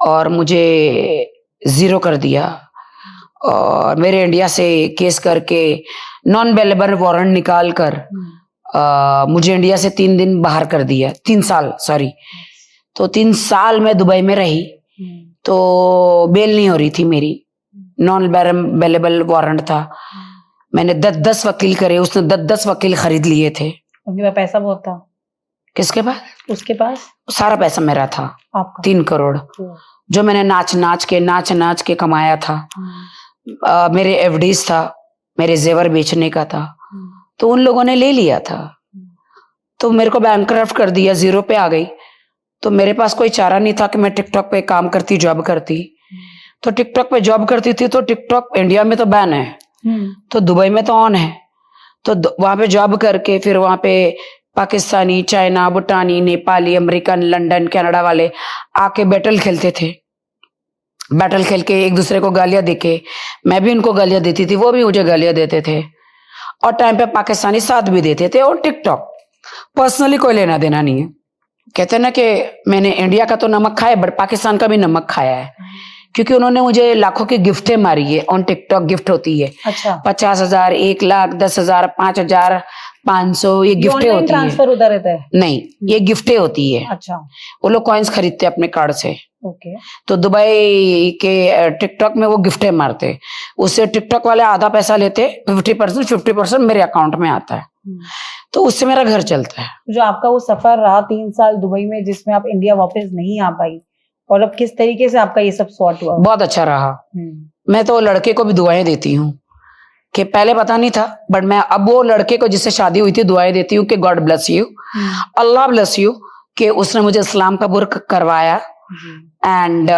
और मुझे 0 कर दिया, और मेरे इंडिया से केस करके नॉन अवेलेबल वारंट निकाल कर मुझे इंडिया से 3 दिन बाहर कर दिया, 3 साल सॉरी। तो 3 साल मैं दुबई में रही, तो बेल नहीं हो रही थी मेरी, नॉन अवेलेबल वारंट था। मैंने 10 वकील करे, उसने 10 वकील खरीद लिए थे। उनके पास पैसा बहुत था। किसके पास? उसके पास सारा पैसा मेरा था, आपका 3 करोड़, जो मैंने नाच नाच के कमाया था। मेरे एफडीज था, मेरे जेवर बेचने का था, तो उन लोगों ने ले लिया था। तो मेरे को बैंकक्रफ्ट कर दिया, 0 पे आ गई। तो मेरे पास कोई चारा नहीं था कि मैं टिकटॉक पे काम करती, जॉब करती। तो टिकटॉक पे जॉब करती थी, तो टिकटॉक इंडिया में तो बैन है, तो दुबई में तो ऑन है। तो वहां पे जॉब करके फिर वहां पे Pakistani, China, Bhutani, Nepali, American, London, Canada वाले आके बैटल खेलते थे। बैटल खेल के एक दूसरे को गालियां देके, मैं भी उनको गालियां देती थी, वो भी मुझे गालियां देते थे। और टाइम पे पाकिस्तानी साथ भी देते थे। और टिकटॉक पर्सनली कोई लेना देना नहीं है। कहते ना कि मैंने इंडिया का तो नमक खाया, बट पाकिस्तान का भी नमक खाया है, क्योंकि उन्होंने मुझे लाखों की गिफ्टें मारी है। ऑन टिकटॉक गिफ्ट होती है। अच्छा। 50,000, 1 लाख, 10,000, 5,000, 500, ये गिफ्टें होती है। ट्रांसफर होता रहता है? नहीं, ये गिफ्टें होती है। अच्छा। वो लोग कॉइन्स खरीदते अपने कार्ड से। ओके। तो दुबई के टिकटॉक में वो गिफ्टें मारते, उससे टिकटॉक वाले आधा पैसा लेते, 50% मेरे अकाउंट में आता है, तो उससे मेरा घर चलता है। जो आपका वो सफर रहा 3 साल दुबई में, जिसमें आप इंडिया वापस नहीं आ पाई, और अब किस तरीके से आपका ये सब सॉर्ट हुआ? बहुत अच्छा रहा। मैं तो लड़के को भी दुआएं देती हूँ, कि पहले पता नहीं था, बट मैं अब वो लड़के को जिससे शादी हुई थी दुआएं देती हूँ कि God bless you, Allah bless you, कि उसने मुझे इस्लाम कबूल करवाया एंड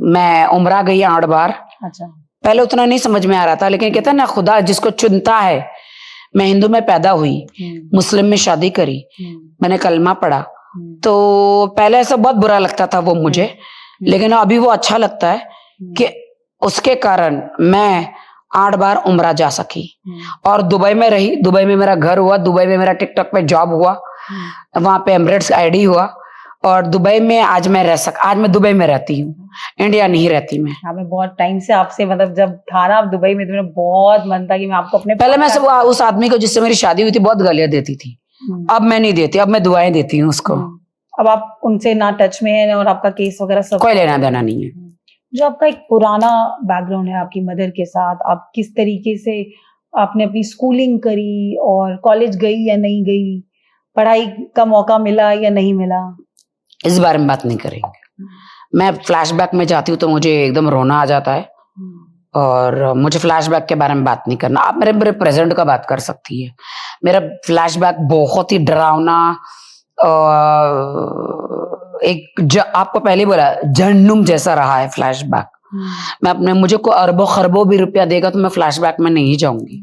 मैं उम्रा गई 8 बार। अच्छा। पहले उतना नहीं समझ में आ रहा था, लेकिन कहते हैं ना खुदा जिसको चुनता है। मैं हिंदू में पैदा हुई, मुस्लिम में शादी करी, मैंने कलमा पढ़ा, तो पहले ऐसा बहुत बुरा लगता था वो मुझे, लेकिन अभी वो अच्छा लगता है कि उसके कारण मैं 8 बार उम्रा जा सकी और दुबई में रही। दुबई में मेरा घर हुआ, दुबई में मेरा टिकटॉक पे जॉब हुआ, वहां पे एमिरेट्स आईडी हुआ और दुबई में आज मैं दुबई में रहती हूँ, इंडिया नहीं रहती मैं। हाँ, मैं बहुत टाइम से आपसे मतलब जब था ना आप दुबई में, तो मेरा बहुत मन था कि मैं आपको अपने पहले मैं सब उस आदमी को जिससे मेरी शादी हुई थी बहुत गालियां देती थी, अब मैं नहीं देती, अब मैं दुआएं देती हूँ उसको। अब आप उनसे ना टच में हैं और आपका केस वगैरह सब कोई लेना देना नहीं है। जो आपका एक पुराना बैकग्राउंड है आपकी मदर के साथ, आप किस तरीके से आपने अपनी स्कूलिंग करी और कॉलेज गई या नहीं गई, पढ़ाई का मौका मिला या नहीं मिला, इस बारे में बात नहीं करेंगे। मैं फ्लैशबैक में जाती हूँ तो मुझे एकदम रोना आ जाता है और मुझे फ्लैशबैक के बारे में बात नहीं करना। आप मेरे प्रेजेंट का बात कर सकती है। मेरा फ्लैशबैक बहुत ही डरावना, आपको पहले बोला जहन्नुम जैसा रहा है फ्लैशबैक। मुझे को अरबों खरबों भी रुपया देगा तो मैं फ्लैशबैक में नहीं जाऊंगी।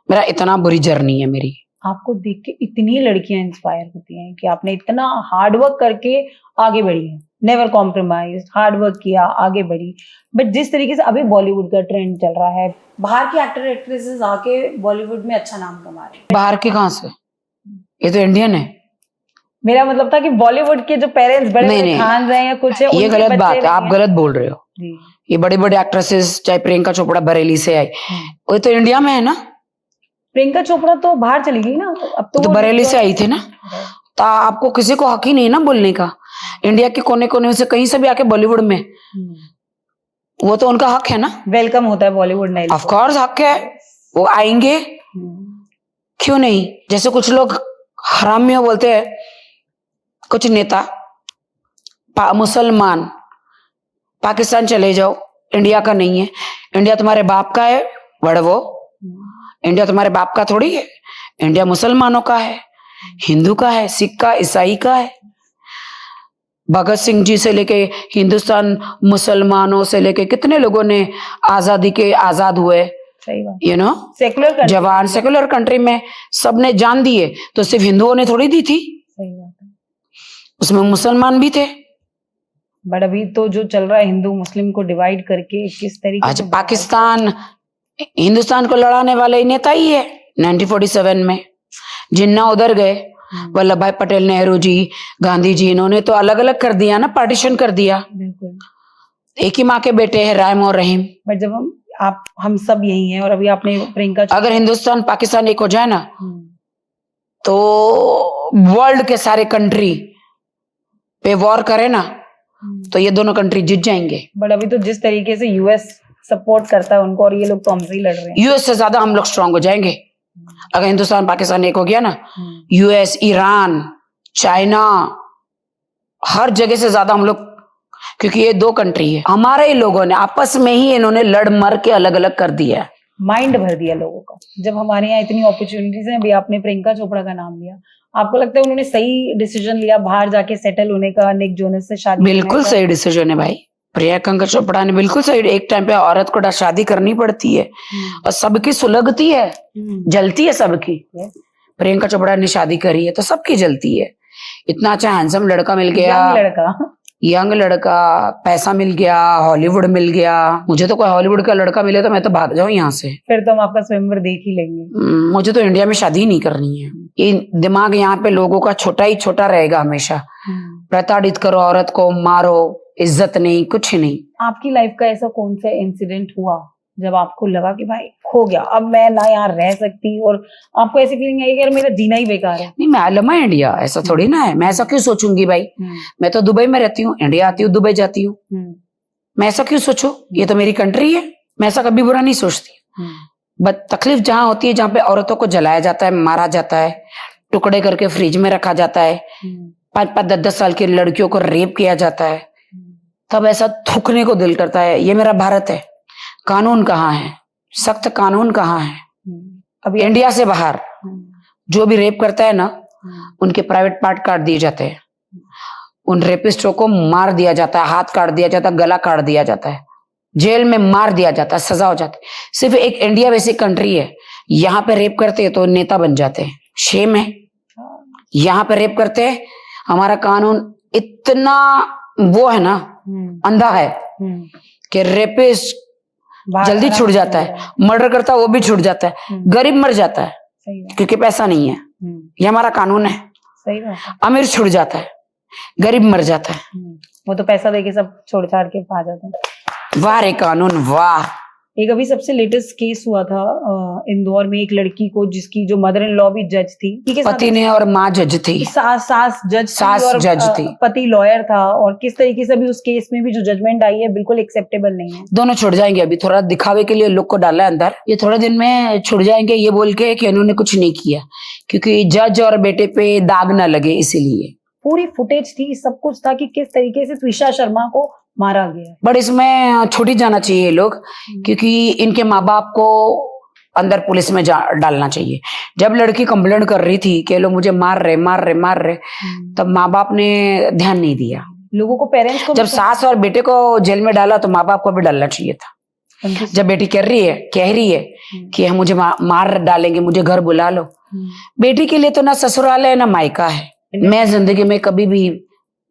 मेरा इतना बुरी जर्नी है मेरी। आपको देख के इतनी लड़कियां इंस्पायर होती हैं कि आपने इतना हार्डवर्क करके आगे बढ़ी है, नेवर कॉम्प्रोमाइज, हार्डवर्क किया, आगे बढ़ी। बट जिस तरीके से अभी बॉलीवुड का ट्रेंड चल रहा है, बाहर के एक्टर एक्ट्रेसेस आके बॉलीवुड में अच्छा नाम कमा रहे हैं। बाहर के कहाँ से? ये तो इंडियन है। मेरा मतलब था कि बॉलीवुड के जो पेरेंट्स बड़े खान हैं या कुछ है, ये गलत बात है, आप गलत बोल रहे हो। ये बड़े बड़े एक्ट्रेसेस, चाहे प्रियंका चोपड़ा बरेली से आई, वो तो इंडिया में है ना। प्रियंका चोपड़ा तो बाहर चली गई ना, अब तो बरेली से आई थी ना। तो आपको किसी को हक ही नहीं ना बोलने का। इंडिया के कोने कोने से कहीं से भी आके बॉलीवुड में, वो तो उनका हक है ना। वेलकम होता है बॉलीवुड में, ऑफ कोर्स हक है, वो आएंगे क्यों नहीं। जैसे कुछ लोग हरामियों बोलते हैं, कुछ नेता मुसलमान पाकिस्तान चले जाओ, इंडिया का नहीं है। इंडिया तुम्हारे बाप का है वड़वो, इंडिया तुम्हारे बाप का थोड़ी है। इंडिया मुसलमानों का है, हिंदू का है, सिख का, ईसाई का है। भगत सिंह जी से लेके हिंदुस्तान, मुसलमानों से लेके कितने लोगों ने आजादी के आजाद हुए, यू नो, सेकुलर जवान। सेकुलर कंट्री में सबने जान दिए, तो सिर्फ हिंदुओं ने थोड़ी दी थी, उसमें मुसलमान भी थे। बट अभी तो जो चल रहा है हिंदू मुस्लिम को डिवाइड करके किस तरीके आज पाकिस्तान हिंदुस्तान को लड़ाने वाले ही नेता ही है। 1947 में जिन्ना उधर गए, वल्लभ भाई पटेल, नेहरू जी, गांधी जी, इन्होंने तो अलग अलग कर दिया ना, पार्टीशन कर दिया। एक ही माँ के बेटे हैं, राम और रहीम। बट जब हम सब यही हैं, और अभी आपने प्रियंका, अगर हिंदुस्तान पाकिस्तान एक हो जाए ना, तो वर्ल्ड के सारे कंट्री पे वॉर करे ना, तो ये दोनों कंट्री जीत जाएंगे। बट अभी तो जिस तरीके से यूएस सपोर्ट करता है उनको, और ये लोग तो हमसे ही लड़ रहे हैं। यूएस से ज्यादा हम लोग स्ट्रांग हो जाएंगे अगर हिंदुस्तान पाकिस्तान एक हो गया ना। यूएस, ईरान, चाइना, हर जगह से ज्यादा हम लोग, क्योंकि ये 2 कंट्री है। हमारे ही लोगों ने आपस में ही इन्होंने लड़ मर के अलग अलग कर दिया, माइंड भर दिया लोगों का। जब हमारे यहाँ इतनी अपॉर्चुनिटीज हैं, अभी आपने प्रियंका चोपड़ा का नाम लिया, आपको लगता है उन्होंने सही डिसीजन लिया बाहर जाके सेटल होने का, निक जोनस से शादी? बिल्कुल सही डिसीजन है भाई। प्रियंका चोपड़ा ने बिल्कुल सही। एक टाइम पे औरत को शादी करनी पड़ती है और सबकी सुलगती है, जलती है सबकी। प्रियंका चोपड़ा ने शादी करी है तो सबकी जलती है। इतना अच्छा हैंडसम लड़का मिल गया, यंग लड़का, पैसा मिल गया, हॉलीवुड मिल गया। मुझे तो कोई हॉलीवुड का लड़का मिले तो मैं तो भाग जाऊं यहाँ से। फिर तो हम आपका स्वयंवर देख ही लेंगे। मुझे तो इंडिया में शादी ही नहीं करनी है। ये दिमाग यहाँ पे लोगों का छोटा ही छोटा रहेगा हमेशा। प्रताड़ित करो औरत को, मारो, इज्जत नहीं, कुछ नहीं। आपकी लाइफ का ऐसा कौन सा इंसिडेंट हुआ जब आपको लगा कि भाई खो गया, अब मैं ना यहाँ रह सकती, और आपको ऐसी फीलिंग आई कि यार मेरा जीना ही बेकार है? नहीं, मैं आलमा इंडिया, ऐसा थोड़ी ना है। मैं ऐसा क्यों सोचूंगी भाई? मैं तो दुबई में रहती हूँ, इंडिया आती हूँ, दुबई जाती हूँ। मैं ऐसा क्यों सोचूं? ये तो मेरी कंट्री है, मैं ऐसा कभी बुरा नहीं सोचती। बट तकलीफ जहाँ होती है, जहाँ पे औरतों को जलाया जाता है, मारा जाता है, टुकड़े करके फ्रिज में रखा जाता है, 5-5, 10-10 साल की लड़कियों को रेप किया जाता है, तब ऐसा थूकने को दिल करता है। ये मेरा भारत है। कानून कहाँ है? सख्त कानून कहाँ है? अभी इंडिया से बाहर जो भी रेप करता है ना, उनके प्राइवेट पार्ट काट दिए जाते हैं। उन रेपिस्टों को मार दिया जाता है, हाथ काट दिया जाता है, गला काट दिया जाता है, जेल में मार दिया जाता है, सजा हो जाती है। सिर्फ एक इंडिया वैसी कंट्री है, यहाँ पे रेप करते हैं तो नेता बन जाते हैं, शेम है। यहाँ पे रेप करते हैं, हमारा कानून इतना वो है ना, अंधा है कि रेपिस्ट जल्दी छूट जाता है, मर्डर करता है वो भी छूट जाता है, गरीब मर जाता है क्योंकि पैसा नहीं है। ये हमारा कानून है। सही बात है। अमीर छूट जाता है, गरीब मर जाता है। वो तो पैसा देके सब छोड़ छाड़ के आ जाते हैं। वाह रे कानून वाह। एक अभी सबसे लेटेस्ट केस हुआ था इंदौर में, एक लड़की को जिसकी जो मदर इन लॉ भी जज थी, पति ने और माँ जज थी, सास जज थी, पति लॉयर था, और किस तरीके से भी उस केस में भी जो जजमेंट आई है बिल्कुल एक्सेप्टेबल नहीं है। दोनों छुट जाएंगे। अभी थोड़ा दिखावे के लिए लोग को डाला है अंदर, ये थोड़े दिन में छुट जाएंगे ये बोल के कि इन्होंने कुछ नहीं किया, क्योंकि जज और बेटे पे दाग ना लगे इसीलिए। पूरी फुटेज थी, सब कुछ था कि किस तरीके से त्विषा शर्मा को मारा गया। बट इसमें छूट ही जाना चाहिए ये लोग, क्योंकि इनके माँ बाप को अंदर पुलिस में डालना चाहिए। जब लड़की कंप्लेंट कर रही थी कि लोग मुझे मार रहे, तब माँ बाप ने ध्यान नहीं दिया। लोगों को, पेरेंट्स को, जब सास और बेटे को जेल में डाला तो माँ बाप को भी डालना चाहिए था। जब बेटी कह रही है कि हम मुझे मार डालेंगे, मुझे घर बुला लो, बेटी के लिए तो ना ससुराल है ना मायका है। मैं जिंदगी में कभी भी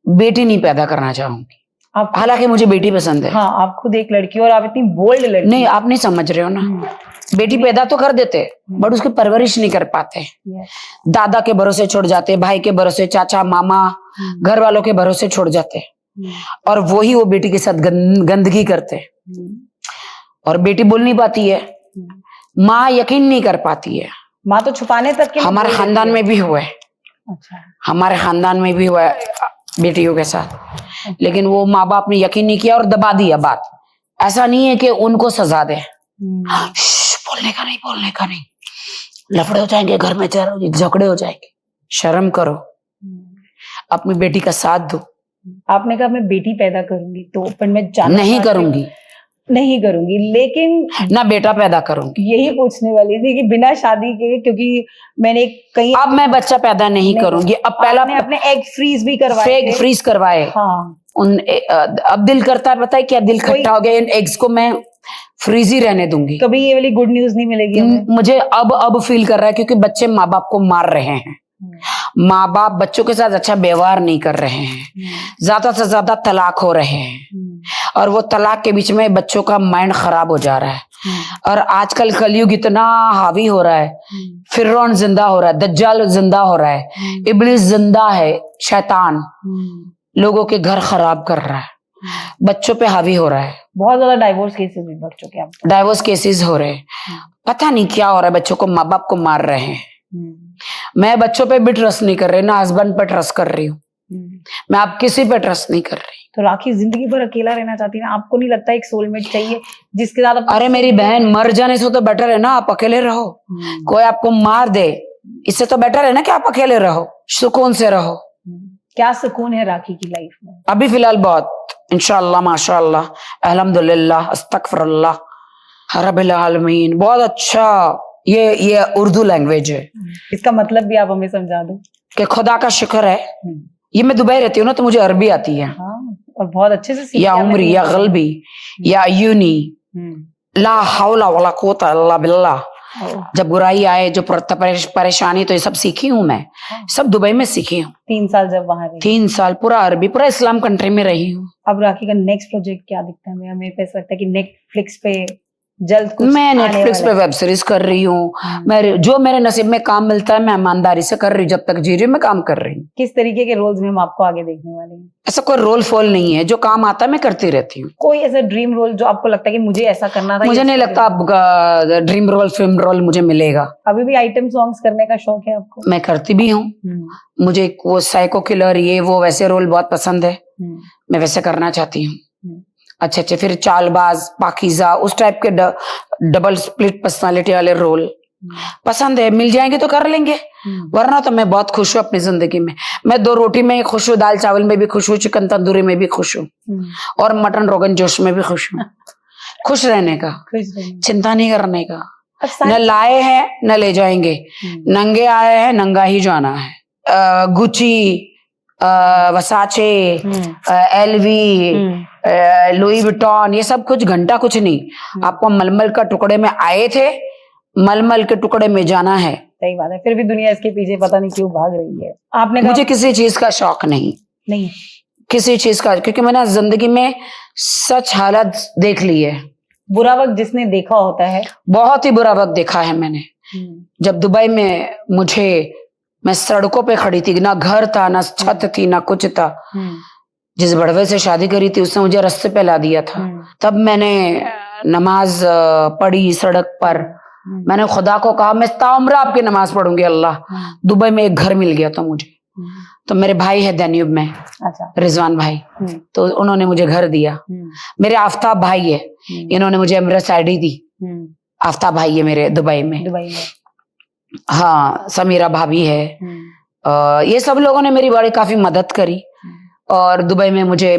बेटी नहीं पैदा करना चाहूंगी, हालांकि मुझे बेटी पसंद है। हाँ, आप खुद एक लड़की और आप इतनी बोल्ड लड़की। नहीं, आप नहीं समझ रहे हो ना, बेटी पैदा तो कर देते बट उसकी परवरिश नहीं कर पाते। दादा के भरोसे छोड़ जाते, भाई के भरोसे, चाचा मामा, घर वालों के भरोसे छोड़ जाते, और वही वो बेटी के साथ गंदगी करते। और बेटी बोल नहीं पाती है, माँ यकीन नहीं कर पाती है, माँ तो छुपाने तक के। हमारे खानदान में भी हुआ है। अच्छा। हमारे खानदान में भी हुआ है बेटियों के साथ, लेकिन वो माँ बाप ने यकीन नहीं किया और दबा दिया बात। ऐसा नहीं है कि उनको सजा दे, बोलने का नहीं, लफड़े हो जाएंगे घर में, झगड़े हो जाएंगे। शर्म करो, अपनी बेटी का साथ दो। आपने कहा मैं बेटी पैदा करूंगी, तो पर मैं नहीं करूंगी, लेकिन ना बेटा पैदा करूंगी। यही पूछने वाली थी कि बिना शादी के, क्योंकि मैंने कहीं अब मैं बच्चा पैदा नहीं करूंगी। अब पहला अपने एग फ्रीज भी करवाए, हाँ। अब दिल करता है, पता है क्या, दिल खट्टा हो गया, इन एग्स को मैं फ्रीज ही रहने दूंगी। कभी ये वाली गुड न्यूज नहीं मिलेगी मुझे। अब फील कर रहा है, क्योंकि बच्चे माँ बाप को मार रहे हैं, माँ बाप बच्चों के साथ अच्छा व्यवहार नहीं कर रहे हैं, ज्यादा से ज्यादा तलाक हो रहे हैं, और वो तलाक के बीच में बच्चों का माइंड खराब हो जा रहा है। और आजकल कलयुग इतना हावी हो रहा है, फिरौन जिंदा हो रहा है, दज्जाल जिंदा हो रहा है, इब्लिस जिंदा है, शैतान लोगों के घर खराब कर रहा है, बच्चों पे हावी हो रहा है। बहुत ज्यादा डाइवोर्स केसेस भी बढ़ चुके हैं, डाइवोर्स केसेस हो रहे हैं, पता नहीं क्या हो रहा है, बच्चों को माँ बाप को मार रहे हैं। मैं बच्चों पे भी ट्रस्ट नहीं कर रही, ना हस्बैंड पे ट्रस्ट कर रही हूँ, मैं आप किसी पे ट्रस्ट नहीं कर रही। तो राखी जिंदगी भर अकेला रहना चाहती है ना, आपको नहीं लगता एक सोलमेट चाहिए जिसके साथ? अरे मेरी बहन, मर जाने से तो बेटर है ना आप अकेले रहो। कोई आपको मार दे, इससे तो बेटर है ना कि आप अकेले रहो, सुकून से रहो। क्या सुकून है राखी की लाइफ में? अभी फिलहाल बहुत, इंशाअल्लाह, माशाअल्लाह, अल्हम्दुलिल्लाह, अस्तगफिरुल्लाह रब्बिल आलमीन, बहुत अच्छा। ये उर्दू लैंग्वेज है। इसका मतलब भी आप हमें समझा दो। कि खुदा का शुक्र है, ये मैं दुबई रहती हूँ ना, तो मुझे अरबी आती है। और बहुत अच्छे से, या उमरी, या गल्बी, या यूनी, ला हौला वला कुव्वता इल्ला बिल्लाह। जब बुराई आए, जो परेशानी, तो ये सब सीखी हूँ मैं, सब दुबई में सीखी हूँ। 3 साल जब वहां रही? 3 साल पूरा अरबी, पूरा इस्लाम कंट्री में रही हूँ। अब राखी का नेक्स्ट प्रोजेक्ट क्या दिखता है? हमें ऐसा लगता है कि नेटफ्लिक्स पे जल्द कुछ मैं नेटफ्लिक्स पे वेब सीरीज कर रही हूँ। जो मेरे नसीब में काम मिलता है मैं ईमानदारी से कर रही हूँ, जब तक जी रही हूँ मैं काम कर रही हूँ। किस तरीके के रोल्स में हम आपको आगे देखने वाले हैं? ऐसा कोई रोल फॉल नहीं है, जो काम आता है मैं करती रहती हूँ। कोई ऐसा ड्रीम रोल जो आपको लगता है कि मुझे ऐसा करना था? मुझे नहीं लगता अब ड्रीम रोल, फिल्म रोल मुझे मिलेगा। अभी भी आइटम सॉन्ग्स करने का शौक है आपको? मैं करती भी हूँ। मुझे वो साइको किलर, ये वो वैसे रोल बहुत पसंद है, मैं वैसे करना चाहती हूँ। अच्छे फिर चालबाज, पाकीज़ा, उस टाइप के डबल स्प्लिट पर्सनालिटी वाले रोल पसंद है। मिल जाएंगे तो कर लेंगे, वरना तो मैं बहुत खुश हूँ अपनी जिंदगी में। मैं 2 रोटी में खुश हूँ, दाल चावल में भी खुश हूँ, चिकन तंदूरी में भी खुश हूँ, और मटन रोगन जोश में भी खुश हूँ। खुश रहने का, चिंता नहीं करने का। न लाए हैं न ले जाएंगे, नंगे आए हैं, नंगा ही जाना है। गुची वसाचे, एलवी, लुई विटॉन, ये सब कुछ घंटा कुछ नहीं। आपको मलमल का टुकड़े में आए थे, मलमल के टुकड़े में जाना है। सही बात है, फिर भी दुनिया इसके पीछे पता नहीं क्यों भाग रही है। आपने कहा मुझे किसी चीज का शौक नहीं, किसी चीज का, क्योंकि मैंने जिंदगी में सच हालत देख ली है। बुरा वक्त जिसने देखा होता है, बहुत ही बुरा वक्त देखा है मैंने। जब दुबई में मैं सड़कों पे खड़ी थी, ना घर था, ना छत थी, ना कुछ था। जिस बड़वे से शादी करी थी उसने मुझे रास्ते पे ला दिया था। तब मैंने नमाज पढ़ी सड़क पर। मैंने खुदा को कहा मैं ताउम्र आपकी नमाज पढ़ूंगी अल्लाह। दुबई में एक घर मिल गया था मुझे। तो मेरे भाई है दान्यूब में, अच्छा, रिजवान भाई, तो उन्होंने मुझे घर दिया। मेरे आफ्ताब भाई है, इन्होंने मुझे एमिरेट्स आईडी दी। आफ्ताब भाई है मेरे दुबई में। हाँ, समीरा भाभी है। ये सब लोगों ने मेरी बड़ी काफी मदद करी और दुबई में मुझे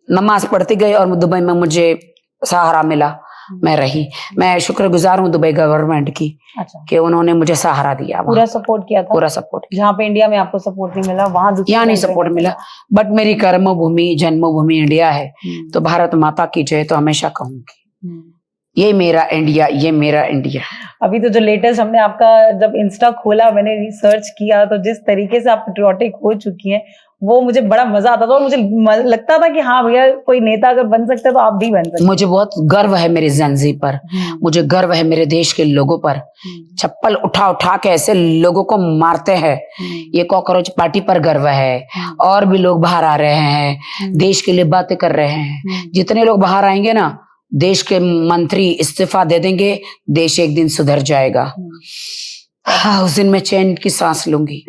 नमाज पढ़ती गई और दुबई में मुझे सहारा मिला। मैं रही, मैं शुक्रगुजार हूँ दुबई गवर्नमेंट की। अच्छा, कि उन्होंने मुझे सहारा दिया, पूरा सपोर्ट किया था। पूरा सपोर्ट। जहाँ पे इंडिया में आपको सपोर्ट नहीं मिला, वहाँ यहाँ नहीं सपोर्ट मिला, बट मेरी कर्मभूमि जन्मभूमि इंडिया है। तो भारत माता की जय तो हमेशा कहूंगी। ये मेरा इंडिया, ये मेरा इंडिया। अभी तो जो लेटेस्ट हमने आपका जब इंस्टा खोला, मैंने रिसर्च किया, तो जिस तरीके से आप पेट्रियोटिक हो चुकी हैं वो मुझे बड़ा मजा आता था और मुझे लगता था कि हाँ भैया कोई नेता अगर बन सकते तो आप भी बन सकते। मुझे बहुत गर्व है मेरी ज़िंदगी पर, मुझे गर्व है मेरे देश के लोगों पर। चप्पल उठा उठा के ऐसे लोगों को मारते हैं, ये कॉकरोच पार्टी पर गर्व है। और भी लोग बाहर आ रहे हैं, देश के लिए बातें कर रहे हैं। जितने लोग बाहर आएंगे ना, देश के मंत्री इस्तीफा दे देंगे, देश एक दिन सुधर जाएगा। हाँ, उस दिन मैं चैन की सांस लूंगी।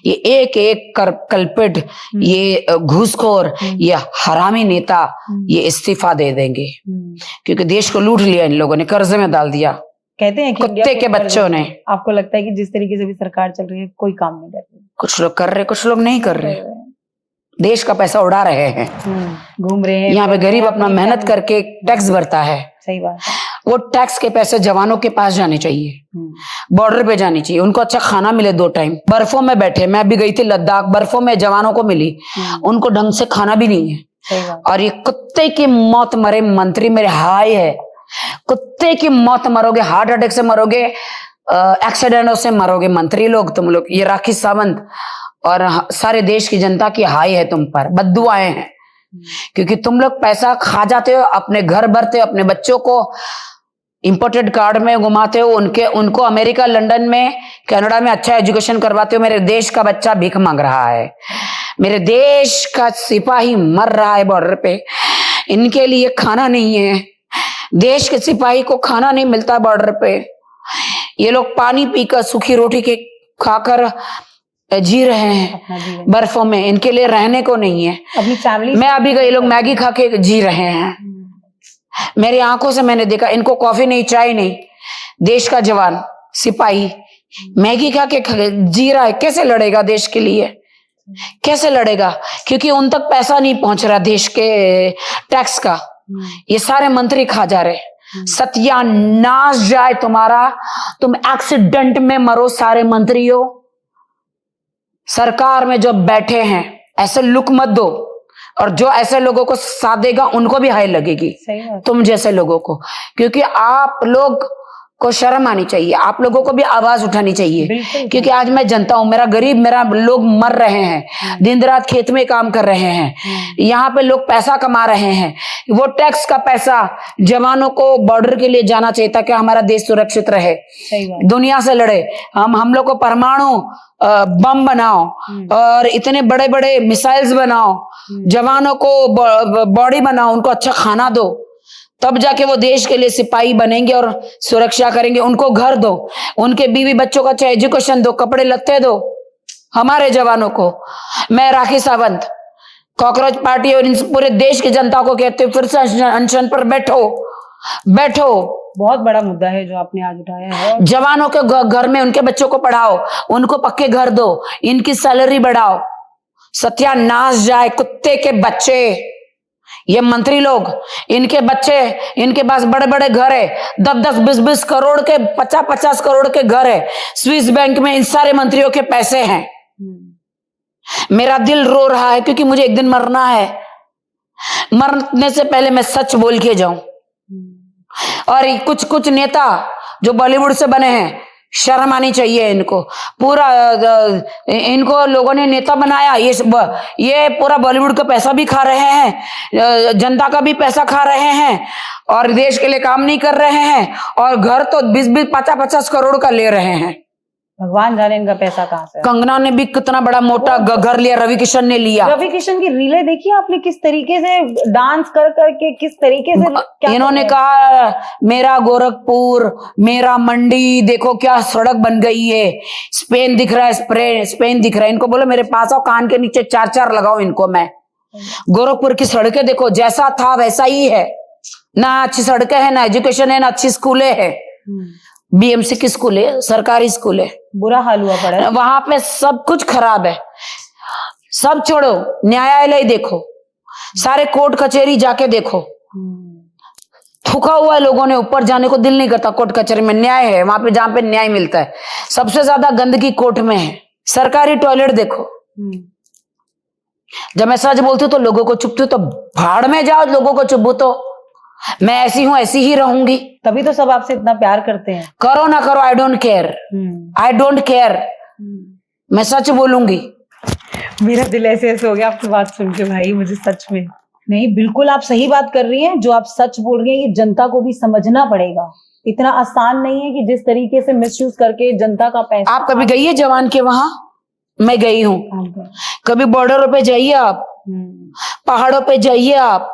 ये एक एक कल्पिट, ये घूसखोर, ये हरामी नेता ये इस्तीफा दे देंगे, क्योंकि देश को लूट लिया इन लोगों ने, कर्जे में डाल दिया। कहते हैं कि कुत्ते के बच्चों ने। आपको लगता है कि जिस तरीके से भी सरकार चल रही है कोई काम नहीं कर रही? कुछ लोग कर रहे, कुछ लोग नहीं कर रहे। देश का पैसा उड़ा रहे हैं, घूम रहे हैं। यहाँ पे गरीब अपना मेहनत करके टैक्स भरता है। सही बात है। वो टैक्स के पैसे जवानों के पास जाने चाहिए, बॉर्डर पे जानी चाहिए, उनको अच्छा खाना मिले 2 टाइम। बर्फों में बैठे, मैं अभी गई थी लद्दाख, बर्फों में जवानों को मिली, उनको ढंग से खाना भी नहीं है। और ये कुत्ते की मौत मरे मंत्री मेरे हाय है, कुत्ते की मौत मरोगे, हार्ट अटैक से मरोगे, एक्सीडेंटों से मरोगे मंत्री लोग, तुम लोग। ये राखी सावंत और सारे देश की जनता की हाय है तुम पर, बद्दुआएं हैं, क्योंकि तुम लोग पैसा खा जाते हो, अपने घर भरते हो, अपने बच्चों को इंपोर्टेड कार्ड में घुमाते हो, उनको अमेरिका, लंदन में, कनाडा में अच्छा एजुकेशन करवाते हो। मेरे देश का बच्चा भीख मांग रहा है, मेरे देश का सिपाही मर रहा है बॉर्डर पे, इनके लिए खाना नहीं है। देश के सिपाही को खाना नहीं मिलता बॉर्डर पे, ये लोग पानी पीकर, सूखी रोटी के खाकर जी रहे हैं बर्फों में, इनके लिए रहने को नहीं है। अपनी फैमिली, मैं अभी गई, लोग मैगी खा के जी रहे हैं, मेरी आंखों से मैंने देखा। इनको कॉफी नहीं, चाय नहीं। देश का जवान सिपाही मैगी खा के जी रहा है, कैसे लड़ेगा देश के लिए? कैसे लड़ेगा? क्योंकि उन तक पैसा नहीं पहुंच रहा देश के टैक्स का, ये सारे मंत्री खा जा रहे। सत्यानाश जाए तुम्हारा, तुम एक्सीडेंट में मरो सारे मंत्रियों। सरकार में जो बैठे हैं ऐसे लुक मत दो, और जो ऐसे लोगों को साथ देगा उनको भी हाय लगेगी, तुम जैसे लोगों को। क्योंकि आप लोग को शर्म आनी चाहिए, आप लोगों को भी आवाज उठानी चाहिए। क्योंकि आज मैं जनता हूं, मेरा गरीब, मेरा लोग मर रहे हैं, दिन रात खेत में काम कर रहे हैं, यहाँ पे लोग पैसा कमा रहे हैं। वो टैक्स का पैसा जवानों को बॉर्डर के लिए जाना चाहिए ताकि हमारा देश सुरक्षित रहे, दुनिया से लड़े। हम लोग को परमाणु बम बनाओ और इतने बड़े बड़े मिसाइल्स बनाओ, जवानों को बॉडी बनाओ, उनको अच्छा खाना दो, तब जाके वो देश के लिए सिपाही बनेंगे और सुरक्षा करेंगे। उनको घर दो, उनके बीवी बच्चों का अच्छा एजुकेशन दो, कपड़े लत्ते दो हमारे जवानों को। मैं राखी सावंत कॉकरोच पार्टी और इन पूरे देश की जनता को कहते हुए फिर से अनशन पर बैठो। बहुत बड़ा मुद्दा है जो आपने आज उठाया है। जवानों के घर में उनके बच्चों को पढ़ाओ, उनको पक्के घर दो, इनकी सैलरी बढ़ाओ। सत्यानाश जाए कुत्ते के बच्चे, ये मंत्री लोग, इनके बच्चे, इनके पास बड़े बड़े घर है, 10-10, 20-20 करोड़ के, 50-50 करोड़ के घर है स्विस बैंक में। इन सारे मंत्रियों के पैसे हैं, मेरा दिल रो रहा है क्योंकि मुझे एक दिन मरना है। मरने से पहले मैं सच बोल के जाऊं। और कुछ कुछ नेता जो बॉलीवुड से बने हैं, शर्म आनी चाहिए इनको। पूरा इनको लोगों ने नेता बनाया, ये पूरा बॉलीवुड का पैसा भी खा रहे हैं, जनता का भी पैसा खा रहे हैं और देश के लिए काम नहीं कर रहे हैं। और घर तो 20-20, 50-50 करोड़ का ले रहे हैं। भगवान जाने इनका पैसा कहाँ से। कंगना ने भी कितना बड़ा मोटा घर लिया, रवि किशन ने लिया। रवि किशन की रीलें देखी आपने, किस तरीके से डांस कर करके, किस तरीके से क्या इन्होंने कहा मेरा गोरखपुर, मेरा मंडी, देखो क्या सड़क बन गई है। स्पेन दिख रहा है, स्पेन दिख रहा है। इनको बोलो मेरे पास आओ, कान के नीचे 4-4 लगाओ इनको मैं। गोरखपुर की सड़कें देखो, जैसा था वैसा ही है। ना अच्छी सड़कें है, ना एजुकेशन है, ना अच्छी स्कूलें है। बीएमसी की स्कूल है, सरकारी स्कूल है, बुरा हाल हुआ पड़ा है। वहां पे सब कुछ खराब है। सब छोड़ो, न्यायालय देखो, सारे कोर्ट कचहरी जाके देखो, थूका हुआ है लोगों ने। ऊपर जाने को दिल नहीं करता। कोर्ट कचहरी में न्याय है, वहां पे जहां पे न्याय मिलता है। सबसे ज्यादा गंदगी कोर्ट में है। सरकारी टॉयलेट देखो। जब मैं सच बोलती हूँ तो लोगों को चुपती हूँ, तो भाड़ में जाओ, लोगों को चुपू तो मैं ऐसी हूं, ऐसी ही रहूंगी। तभी तो सब आपसे इतना प्यार करते हैं। करो ना करो, I don't care, I don't care. मैं सच बोलूंगी। मेरा दिल ऐसे ऐसे हो गया आपकी बात सुन के भाई, मुझे सच में। नहीं, बिल्कुल आप सही बात कर रही हैं। जो आप सच बोल रही हैं, ये जनता को भी समझना पड़ेगा। इतना आसान नहीं है कि जिस तरीके से मिसयूज करके जनता का पैसा। आप कभी गई है जवान के वहां? मैं गई हूँ। कभी बॉर्डरों पे जाइए आप, पहाड़ों पे जाइए आप,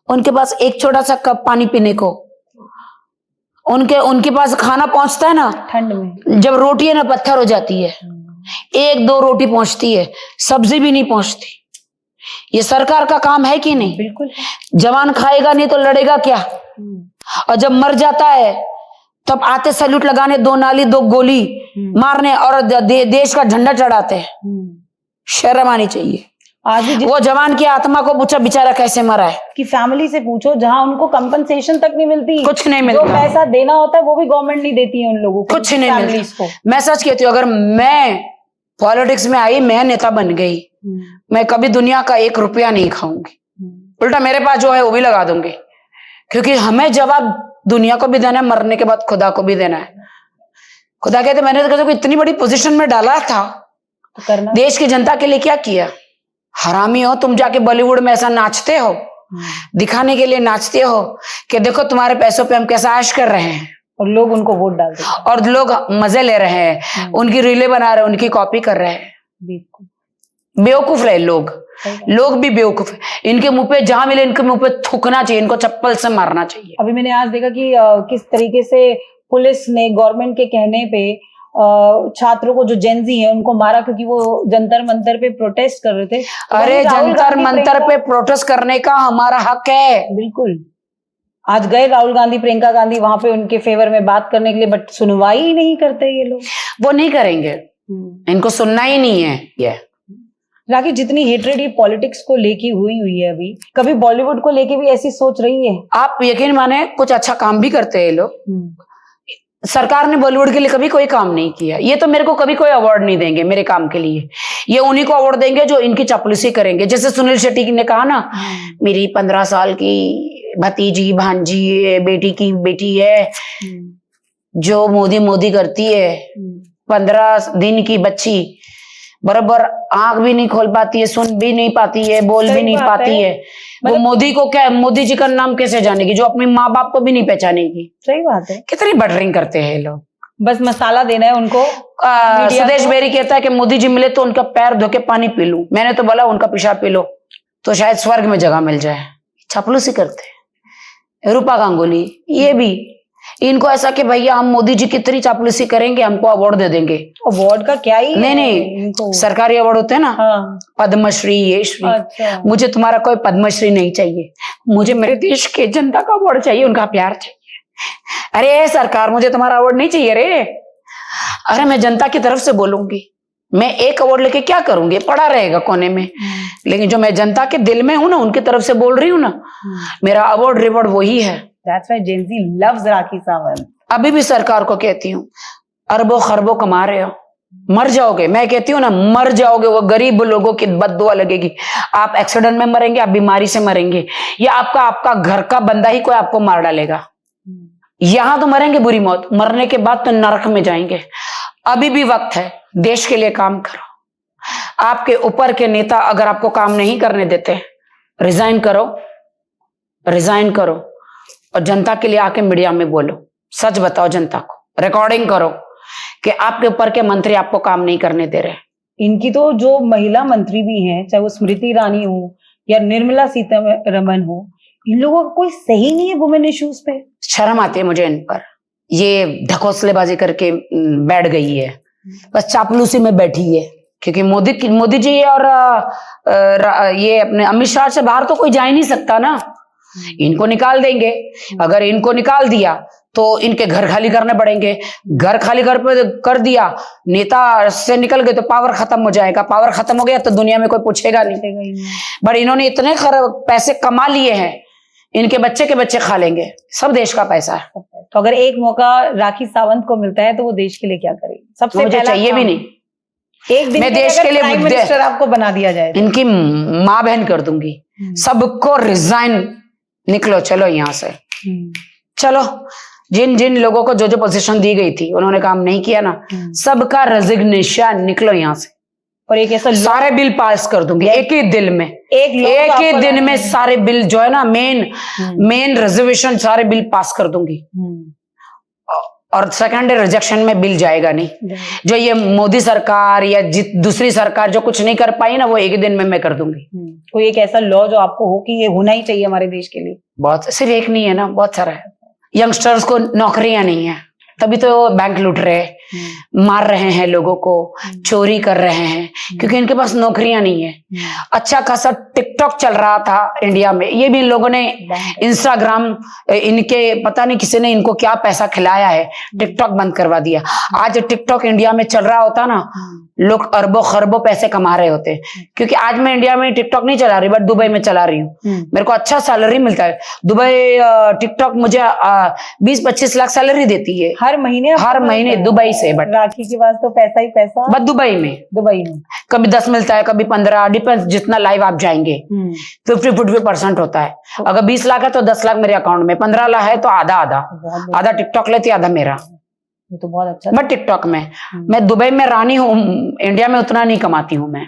उनके पास एक छोटा सा कप पानी पीने को, उनके पास खाना पहुंचता है ना ठंड में, जब रोटी है ना पत्थर हो जाती है। 1-2 रोटी पहुंचती है, सब्जी भी नहीं पहुंचती। ये सरकार का काम है कि नहीं? बिल्कुल। जवान खाएगा नहीं तो लड़ेगा क्या? और जब मर जाता है तब आते सैल्यूट लगाने, 2 नाली 2 गोली मारने और देश का झंडा चढ़ाते हैं। शर्म आनी चाहिए। आज भी वो जवान की आत्मा को पूछा बेचारा कैसे मरा है। कि फैमिली से पूछो, जहां उनको कंपनसेशन तक नहीं मिलती, कुछ नहीं मिलता। जो पैसा देना होता है वो भी गवर्नमेंट नहीं देती है उन लोगों को, कुछ नहीं मिलता। को। मैं सच कहती हूँ, अगर मैं पॉलिटिक्स में आई, मैं नेता बन गई, मैं कभी दुनिया का 1 रुपया नहीं खाऊंगी। उल्टा मेरे पास जो है वो भी लगा दूंगी, क्योंकि हमें जवाब दुनिया को भी देना है, मरने के बाद खुदा को भी देना है। खुदा कहते मैंने तो इतनी बड़ी पोजीशन में डाला था, तो करना देश की जनता के लिए क्या किया? हरामी हो तुम, जाके बॉलीवुड में ऐसा नाचते हो, दिखाने के लिए नाचते हो कि देखो तुम्हारे पैसों पे हम कैसा ऐश कर रहे हैं, और लोग उनको वोट डालते हैं और लोग मजे ले रहे हैं, उनकी रीलें बना रहे हैं, उनकी कॉपी कर रहे हैं। बेवकूफ रहे लोग भी बेवकूफ है। इनके मुंह पे जहां मिले इनके मुंह पे थूकना चाहिए, इनको चप्पल से मारना चाहिए। अभी मैंने आज देखा कि किस तरीके से पुलिस ने गवर्नमेंट के कहने पे छात्रों को, जो जेनजी है, उनको मारा क्योंकि वो जंतर मंतर पे प्रोटेस्ट कर रहे थे। अरे जंतर मंतर पे प्रोटेस्ट करने का हमारा हक है। बिल्कुल। आज गए राहुल गांधी, प्रियंका गांधी वहां पे उनके फेवर में बात करने के लिए, बट सुनवाई ही नहीं करते ये लोग। वो नहीं करेंगे, इनको सुनना ही नहीं है। ये राखी, जितनी हेट्रेड ये पॉलिटिक्स को लेके हुई है, अभी कभी बॉलीवुड को लेके भी ऐसी सोच रही है? आप यकीन माने कुछ अच्छा काम भी करते हैं लोग। सरकार ने बॉलीवुड के लिए कभी कोई काम नहीं किया। ये तो मेरे को कभी कोई अवार्ड नहीं देंगे मेरे काम के लिए। ये उन्हीं को अवार्ड देंगे जो इनकी चापलूसी करेंगे। जैसे सुनील शेट्टी ने कहा ना, मेरी 15 साल की भतीजी भांजी बेटी की बेटी है जो मोदी करती है। 15 दिन की बच्ची बराबर आंख भी नहीं खोल पाती है, सुन भी नहीं पाती है, बोल भी नहीं पाती है। वो मोदी को क्या, मोदी जी का नाम कैसे जानेगी जो अपने माँ बाप को भी नहीं पहचानेगी? सही बात है। कितनी बटरिंग करते हैं लोग। बस मसाला देना है उनको। सुदेश बेरी कहता है कि मोदी जी मिले तो उनका पैर धो के पानी पी लूं। मैंने तो बोला उनका पेशाब पी लो तो शायद स्वर्ग में जगह मिल जाए। चापलूसी करते हैं। रूपा गांगुली ये भी, इनको ऐसा कि भैया हम मोदी जी कितनी चापलूसी करेंगे, हमको अवार्ड दे देंगे। अवार्ड का क्या ही? नहीं, सरकारी अवार्ड होते हैं ना। हाँ। पद्मश्री, ये श्री। अच्छा। मुझे तुम्हारा कोई पद्मश्री नहीं चाहिए, मुझे मेरे देश के जनता का अवार्ड चाहिए, उनका प्यार चाहिए। अरे सरकार, मुझे तुम्हारा अवार्ड नहीं चाहिए रे। अरे मैं जनता की तरफ से बोलूंगी, मैं एक अवार्ड लेके क्या करूंगी, पड़ा रहेगा कोने में। लेकिन जो मैं जनता के दिल में हूं ना, उनकी तरफ से बोल रही हूँ ना, मेरा अवार्ड रिवॉर्ड वही है। That's why Gen Z loves Rakhi Sawant. अभी भी सरकार को कहती हूँ, अरबों खरबों कमा रहे हो, मर जाओगे, मैं कहती हूँ ना, मर जाओगे। वो गरीब लोगों की बद्दुआ लगेगी। आप एक्सीडेंट में मरेंगे, आप बीमारी से मरेंगे, या आपका घर का बंदा ही कोई आपको मार डालेगा। यहां तो मरेंगे बुरी मौत, मरने के बाद तो नरक में जाएंगे। अभी भी वक्त है, देश के लिए काम करो। आपके ऊपर के नेता अगर आपको काम नहीं करने देते, रिजाइन करो, रिजाइन करो और जनता के लिए आके मीडिया में बोलो, सच बताओ जनता को, रिकॉर्डिंग करो कि आपके ऊपर के मंत्री आपको काम नहीं करने दे रहे। इनकी तो जो महिला मंत्री भी हैं, चाहे वो स्मृति ईरानी हो या निर्मला सीतारमण हो, इन लोगों का कोई सही नहीं है वुमेन इश्यूज पे। शर्म आती है मुझे इन पर। ये ढकोसलेबाजी करके बैठ गई है, बस चापलूसी में बैठी है, क्योंकि मोदी जी और ये अपने अमित शाह से बाहर तो कोई जा ही नहीं सकता ना। इनको निकाल देंगे, अगर इनको निकाल दिया तो इनके घर खाली करने पड़ेंगे। घर खाली कर दिया, नेता से निकल गए तो पावर खत्म हो जाएगा। पावर खत्म हो गया तो दुनिया में कोई पूछेगा नहीं। बट इन्होंने इतने पैसे कमा लिए हैं, इनके बच्चे के बच्चे खा लेंगे, सब देश का पैसा है। तो अगर एक मौका राखी सावंत को मिलता है तो वो देश के लिए क्या करेगी? सबसे मुझे चाहिए भी नहीं। एक दिन मैं देश के लिए प्राइम मिनिस्टर आपको बना दिया जाए, इनकी माँ बहन कर दूंगी। सबको रिजाइन, निकलो, चलो यहाँ से, चलो। जिन जिन लोगों को जो जो पोजीशन दी गई थी उन्होंने काम नहीं किया ना, सबका रेजिग्नेशन, निकलो यहाँ से। और एक ऐसा सारे बिल पास कर दूंगी एक ही दिन में, एक ही दिन में सारे बिल जो है ना, मेन रिजर्वेशन सारे बिल पास कर दूंगी। और सेकेंड रिजेक्शन में बिल जाएगा नहीं। जो ये मोदी सरकार या दूसरी सरकार जो कुछ नहीं कर पाई ना, वो एक ही दिन में मैं कर दूंगी। कोई एक ऐसा लॉ जो आपको हो कि ये होना ही चाहिए हमारे देश के लिए? बहुत, सिर्फ एक नहीं है ना, बहुत सारा है। यंगस्टर्स को नौकरियां नहीं है, तभी तो बैंक लूट रहे, मार रहे हैं लोगों को, चोरी कर रहे हैं, क्योंकि इनके पास नौकरियां नहीं है। अच्छा खासा टिकटॉक चल रहा था इंडिया में, ये भी इन लोगों ने इंस्टाग्राम, इनके पता नहीं किसी ने इनको क्या पैसा खिलाया है, टिकटॉक बंद करवा दिया। आज टिकटॉक इंडिया में चल रहा होता ना, लोग अरबों खरबों पैसे कमा रहे होते। क्योंकि आज मैं इंडिया में टिकटॉक नहीं चला रही, बट दुबई में चला रही हूँ। मेरे को अच्छा सैलरी मिलता है। दुबई टिकटॉक मुझे 20-25 लाख सैलरी देती है हर महीने दुबई से। बट राखी के पास तो पैसा ही पैसा, बस दुबई में कभी 10 मिलता है, कभी 15, डिपेंड जितना लाइव आप जाएंगे। 50% होता है। अगर 20 लाख है तो 10 लाख मेरे अकाउंट में, 15 लाख है तो आधा टिकटॉक लेती, आधा मेरा। ये तो बहुत अच्छा। बट टिकटॉक में मैं दुबई में रानी हूँ, इंडिया में उतना नहीं कमाती हूँ मैं।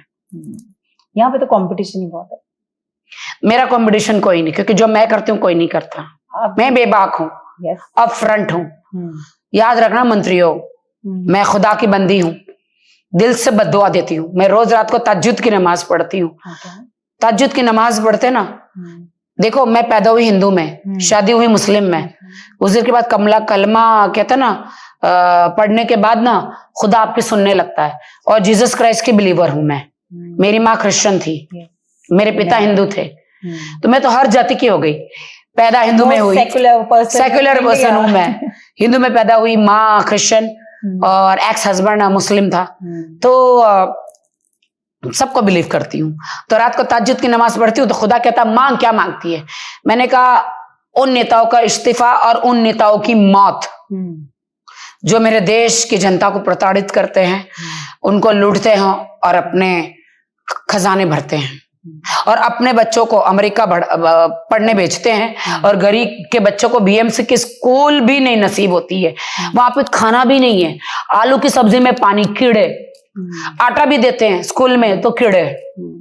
यहाँ पे तो कंपटीशन ही बहुत है। मेरा कंपटीशन कोई नहीं, क्योंकि जो मैं करती हूँ कोई नहीं करता। मैं बेबाक हूँ, अप फ्रंट हूँ। याद रखना मंत्रियों, मैं खुदा की बंदी हूँ, दिल से बद्दुआ देती हूँ। मैं रोज रात को तहज्जुद की नमाज पढ़ती हूँ। तहज्जुद की नमाज पढ़ते ना, देखो मैं पैदा हुई हिंदू में, शादी हुई मुस्लिम में। उस दिन के बाद कलमा कहते ना, पढ़ने के बाद ना खुदा आपकी सुनने लगता है। और जीसस क्राइस्ट की बिलीवर हूं मैं। मेरी माँ क्रिश्चियन थी, मेरे पिता हिंदू थे, तो मैं तो हर जाति की हो गई। पैदा हिंदू में हुई, सेक्युलर पर्सन हूं मैं। हिंदू में पैदा हुई, माँ क्रिश्चियन और एक्स हस्बैंड मुस्लिम था, तो सबको बिलीव करती हूँ। तो रात को तहज्जुद की नमाज पढ़ती हूँ तो खुदा कहता मांग, क्या मांगती है? मैंने कहा उन नेताओं का इस्तीफा और उन नेताओं की मौत जो मेरे देश की जनता को प्रताड़ित करते हैं, उनको लूटते हैं और अपने खजाने भरते हैं, और अपने बच्चों को अमेरिका पढ़ने भेजते हैं, और गरीब के बच्चों को बीएमसी की स्कूल भी नहीं नसीब होती है, वहां पे खाना भी नहीं है, आलू की सब्जी में पानी, कीड़े, आटा भी देते हैं स्कूल में तो कीड़े।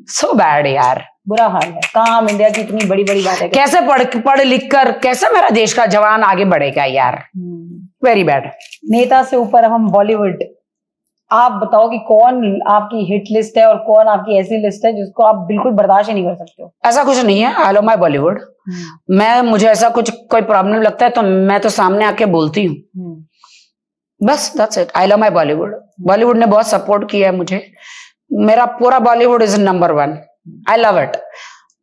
सो बैड यार, बुरा हाल है। कहाँ हम इंडिया की इतनी बड़ी बड़ी बात है, कैसे पढ़ लिख कर कैसे मेरा देश का जवान आगे बढ़ेगा यार। Very bad. नेता से ऊपर हम बॉलीवुड, आप बताओ कि कौन आपकी हिट लिस्ट है और कौन आपकी ऐसी लिस्ट है जिसको आप बिल्कुल बर्दाश्त ही नहीं कर सकते हो? ऐसा कुछ नहीं है, आई लव माय बॉलीवुड। मुझे ऐसा कुछ कोई प्रॉब्लम लगता है तो मैं तो सामने आके बोलती हूँ, बस that's it. I love my Bollywood. Bollywood ने बहुत सपोर्ट किया है मुझे, मेरा पूरा Bollywood is number 1। I love it.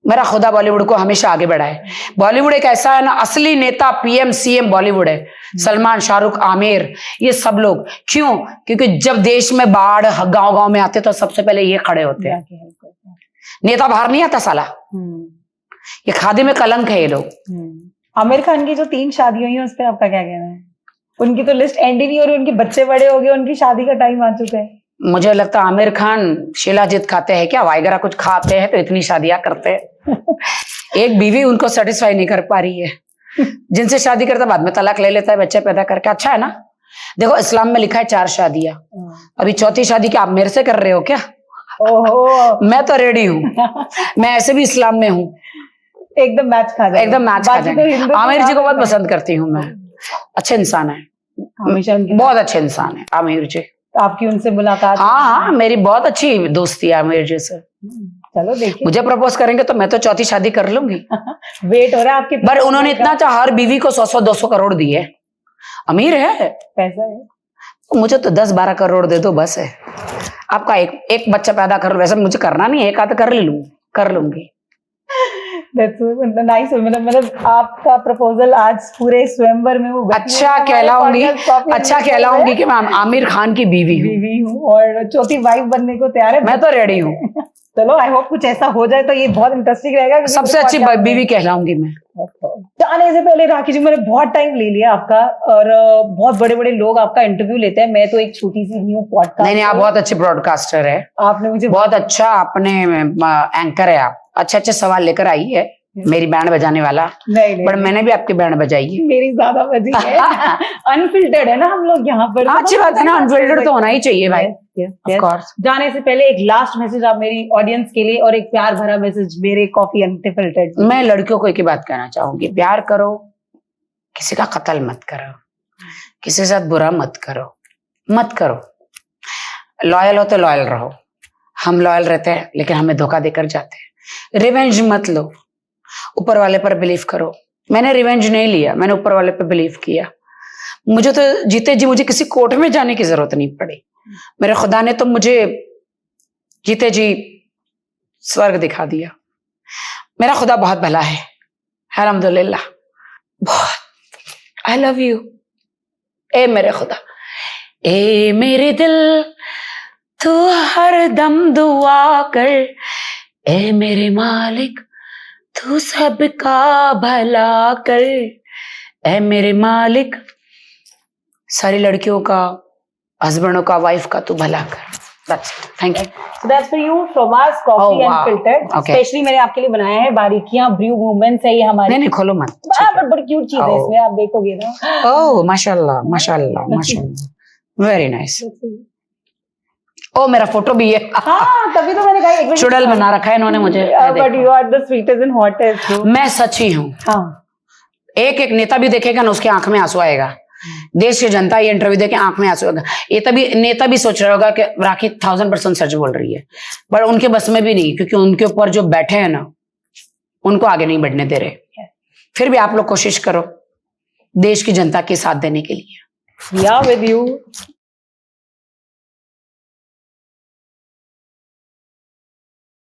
मेरा खुदा बॉलीवुड को हमेशा आगे बढ़ाए। बॉलीवुड एक ऐसा है ना, असली नेता पीएम सीएम बॉलीवुड है। सलमान, शाहरुख, आमिर, ये सब लोग। क्यों? क्योंकि जब देश में बाढ़ गांव गांव में आते तो सबसे पहले ये खड़े होते हैं। नेता बाहर नहीं आता साला, ये खादी में कलंक है ये लोग। आमिर खान की जो 3 शादियां हुई हैं उस पर आपका क्या कहना है? उनकी तो लिस्ट एंड ही नहीं हो रही, उनके बच्चे बड़े हो गए, उनकी शादी का टाइम आ चुका है। मुझे लगता है आमिर खान शिलाजीत खाते हैं क्या, वाइगरा कुछ खाते हैं तो इतनी शादियां करते हैं। एक बीवी उनको सेटिस्फाई नहीं कर पा रही है, जिनसे शादी करता बाद में तलाक ले लेता है बच्चे पैदा करके। अच्छा है ना, देखो इस्लाम में लिखा है 4 शादियां, अभी चौथी शादी क्या आप मेरे से कर रहे हो क्या? ओहो, मैं तो रेडी हूँ, मैं ऐसे भी इस्लाम में हूँ, एकदम मैच खा जाएगा। एकदम मैच खा बाकी तो जाएंगे। हिंदू आमिर जी को बहुत में- पसंद करती हूँ मैं, अच्छे इंसान है, हमेशा उनके बहुत अच्छे इंसान है आमिर जी। आपकी उनसे मुलाकात? हाँ हाँ, मेरी बहुत अच्छी दोस्ती है आमिर जी से। चलो देखिए, मुझे प्रपोज करेंगे तो मैं तो चौथी शादी कर लूंगी। वेट हो रहा है आपके। पर उन्होंने इतना चाहा, हर बीवी को 100-200 करोड़ दिए, अमीर है, पैसा है। मुझे तो 10-12 करोड़ दे दो बस है। आपका एक बच्चा पैदा कर, वैसे मुझे करना नहीं है, एक आध कर लूंगी। नाइस। मतलब आपका प्रपोजल आज पूरे स्वयंवर में वो अच्छा कहलाऊंगी कि मैं आमिर खान की बीवी हूँ, बीवी हूँ और चौथी वाइफ बनने को तैयार है। मैं तो रेडी हूँ। चलो, आई होप कुछ ऐसा हो जाए तो ये बहुत इंटरेस्टिंग रहेगा, क्योंकि सबसे अच्छी बीवी कहलाऊंगी मैं। जाने से पहले राखी जी, मैंने बहुत टाइम ले लिया आपका, और बहुत बड़े बड़े लोग आपका इंटरव्यू लेते हैं, मैं तो एक छोटी सी न्यू पॉडकास्ट। नहीं, आप बहुत अच्छे ब्रॉडकास्टर है, आपने मुझे बहुत अच्छा अपने एंकर है, आप अच्छे सवाल लेकर आई है, मेरी बैंड बजाने वाला। नहीं पर मैंने भी आपकी बैंड बजाई है। मेरी ज्यादा बजी है। अनफिल्टर्ड है ना हम लोग यहाँ पर। हाँ, अच्छी बात है ना, अनफिल्टर्ड तो होना ही चाहिए भाई। Of course. जाने से पहले एक लास्ट मैसेज आप मेरी ऑडियंस के लिए, और एक प्यार भरा मैसेज मेरे कॉफी अनफिल्टर्ड। मैं लड़कियों को एक ही बात कहना चाहूंगी, प्यार करो, किसी का कत्ल मत करो, किसी के साथ बुरा मत करो। लॉयल हो तो लॉयल रहो, हम लॉयल रहते हैं लेकिन हमें धोखा देकर जाते हैं। रिवेंज मत लो, ऊपर वाले पर बिलीव करो। मैंने रिवेंज नहीं लिया, मैंने ऊपर वाले पर बिलीव किया। मुझे तो जीते जी मुझे किसी कोर्ट में जाने की जरूरत नहीं पड़ी, मेरे खुदा ने तो मुझे जीते जी स्वर्ग दिखा दिया। मेरा खुदा बहुत भला है, अल्हम्दुलिल्लाह, बहुत। आई लव यू ए मेरे खुदा, ए मेरे दिल तू हर दम दुआ कर, ए मेरे मालिक तू सबका भला कर, ए मेरे मालिक सारी लड़कियों का, हस्बैंडों का, वाइफ का तू भला कर। That's it. Thank you. So that's for you from us, Coffee Oh, wow. Unfiltered. Okay. Specially मैंने आपके लिए बनाया है, बारीकियां, ब्रू मूवमेंट्स है ये हमारी। नहीं खोलो मत। बट बड़ी क्यूट चीज है Oh. इसमें, आप देखोगे ना। ओह माशाल्लाह, वेरी नाइस। ओ मेरा फोटो भी है, हाँ, तभी तो मैंने कहा एक मिनट। चुड़ैल बना रखा है इन्होंने मुझे। But you are the sweetest and hottest. मैं सच्ची हूँ। हाँ, एक नेता भी देखेगा ना, उसके आंख में आंसू आएगा। देश की जनता ये इंटरव्यू देके आंख में आंसू आएगा। ये तभी नेता भी सोच रहा होगा कि राखी 1000% सच बोल रही है, पर उनके बस में भी नहीं, क्योंकि उनके ऊपर जो बैठे हैं ना, उनको आगे नहीं बढ़ने दे रहे। फिर भी आप लोग कोशिश करो देश की जनता के साथ देने के लिए। या विद यू।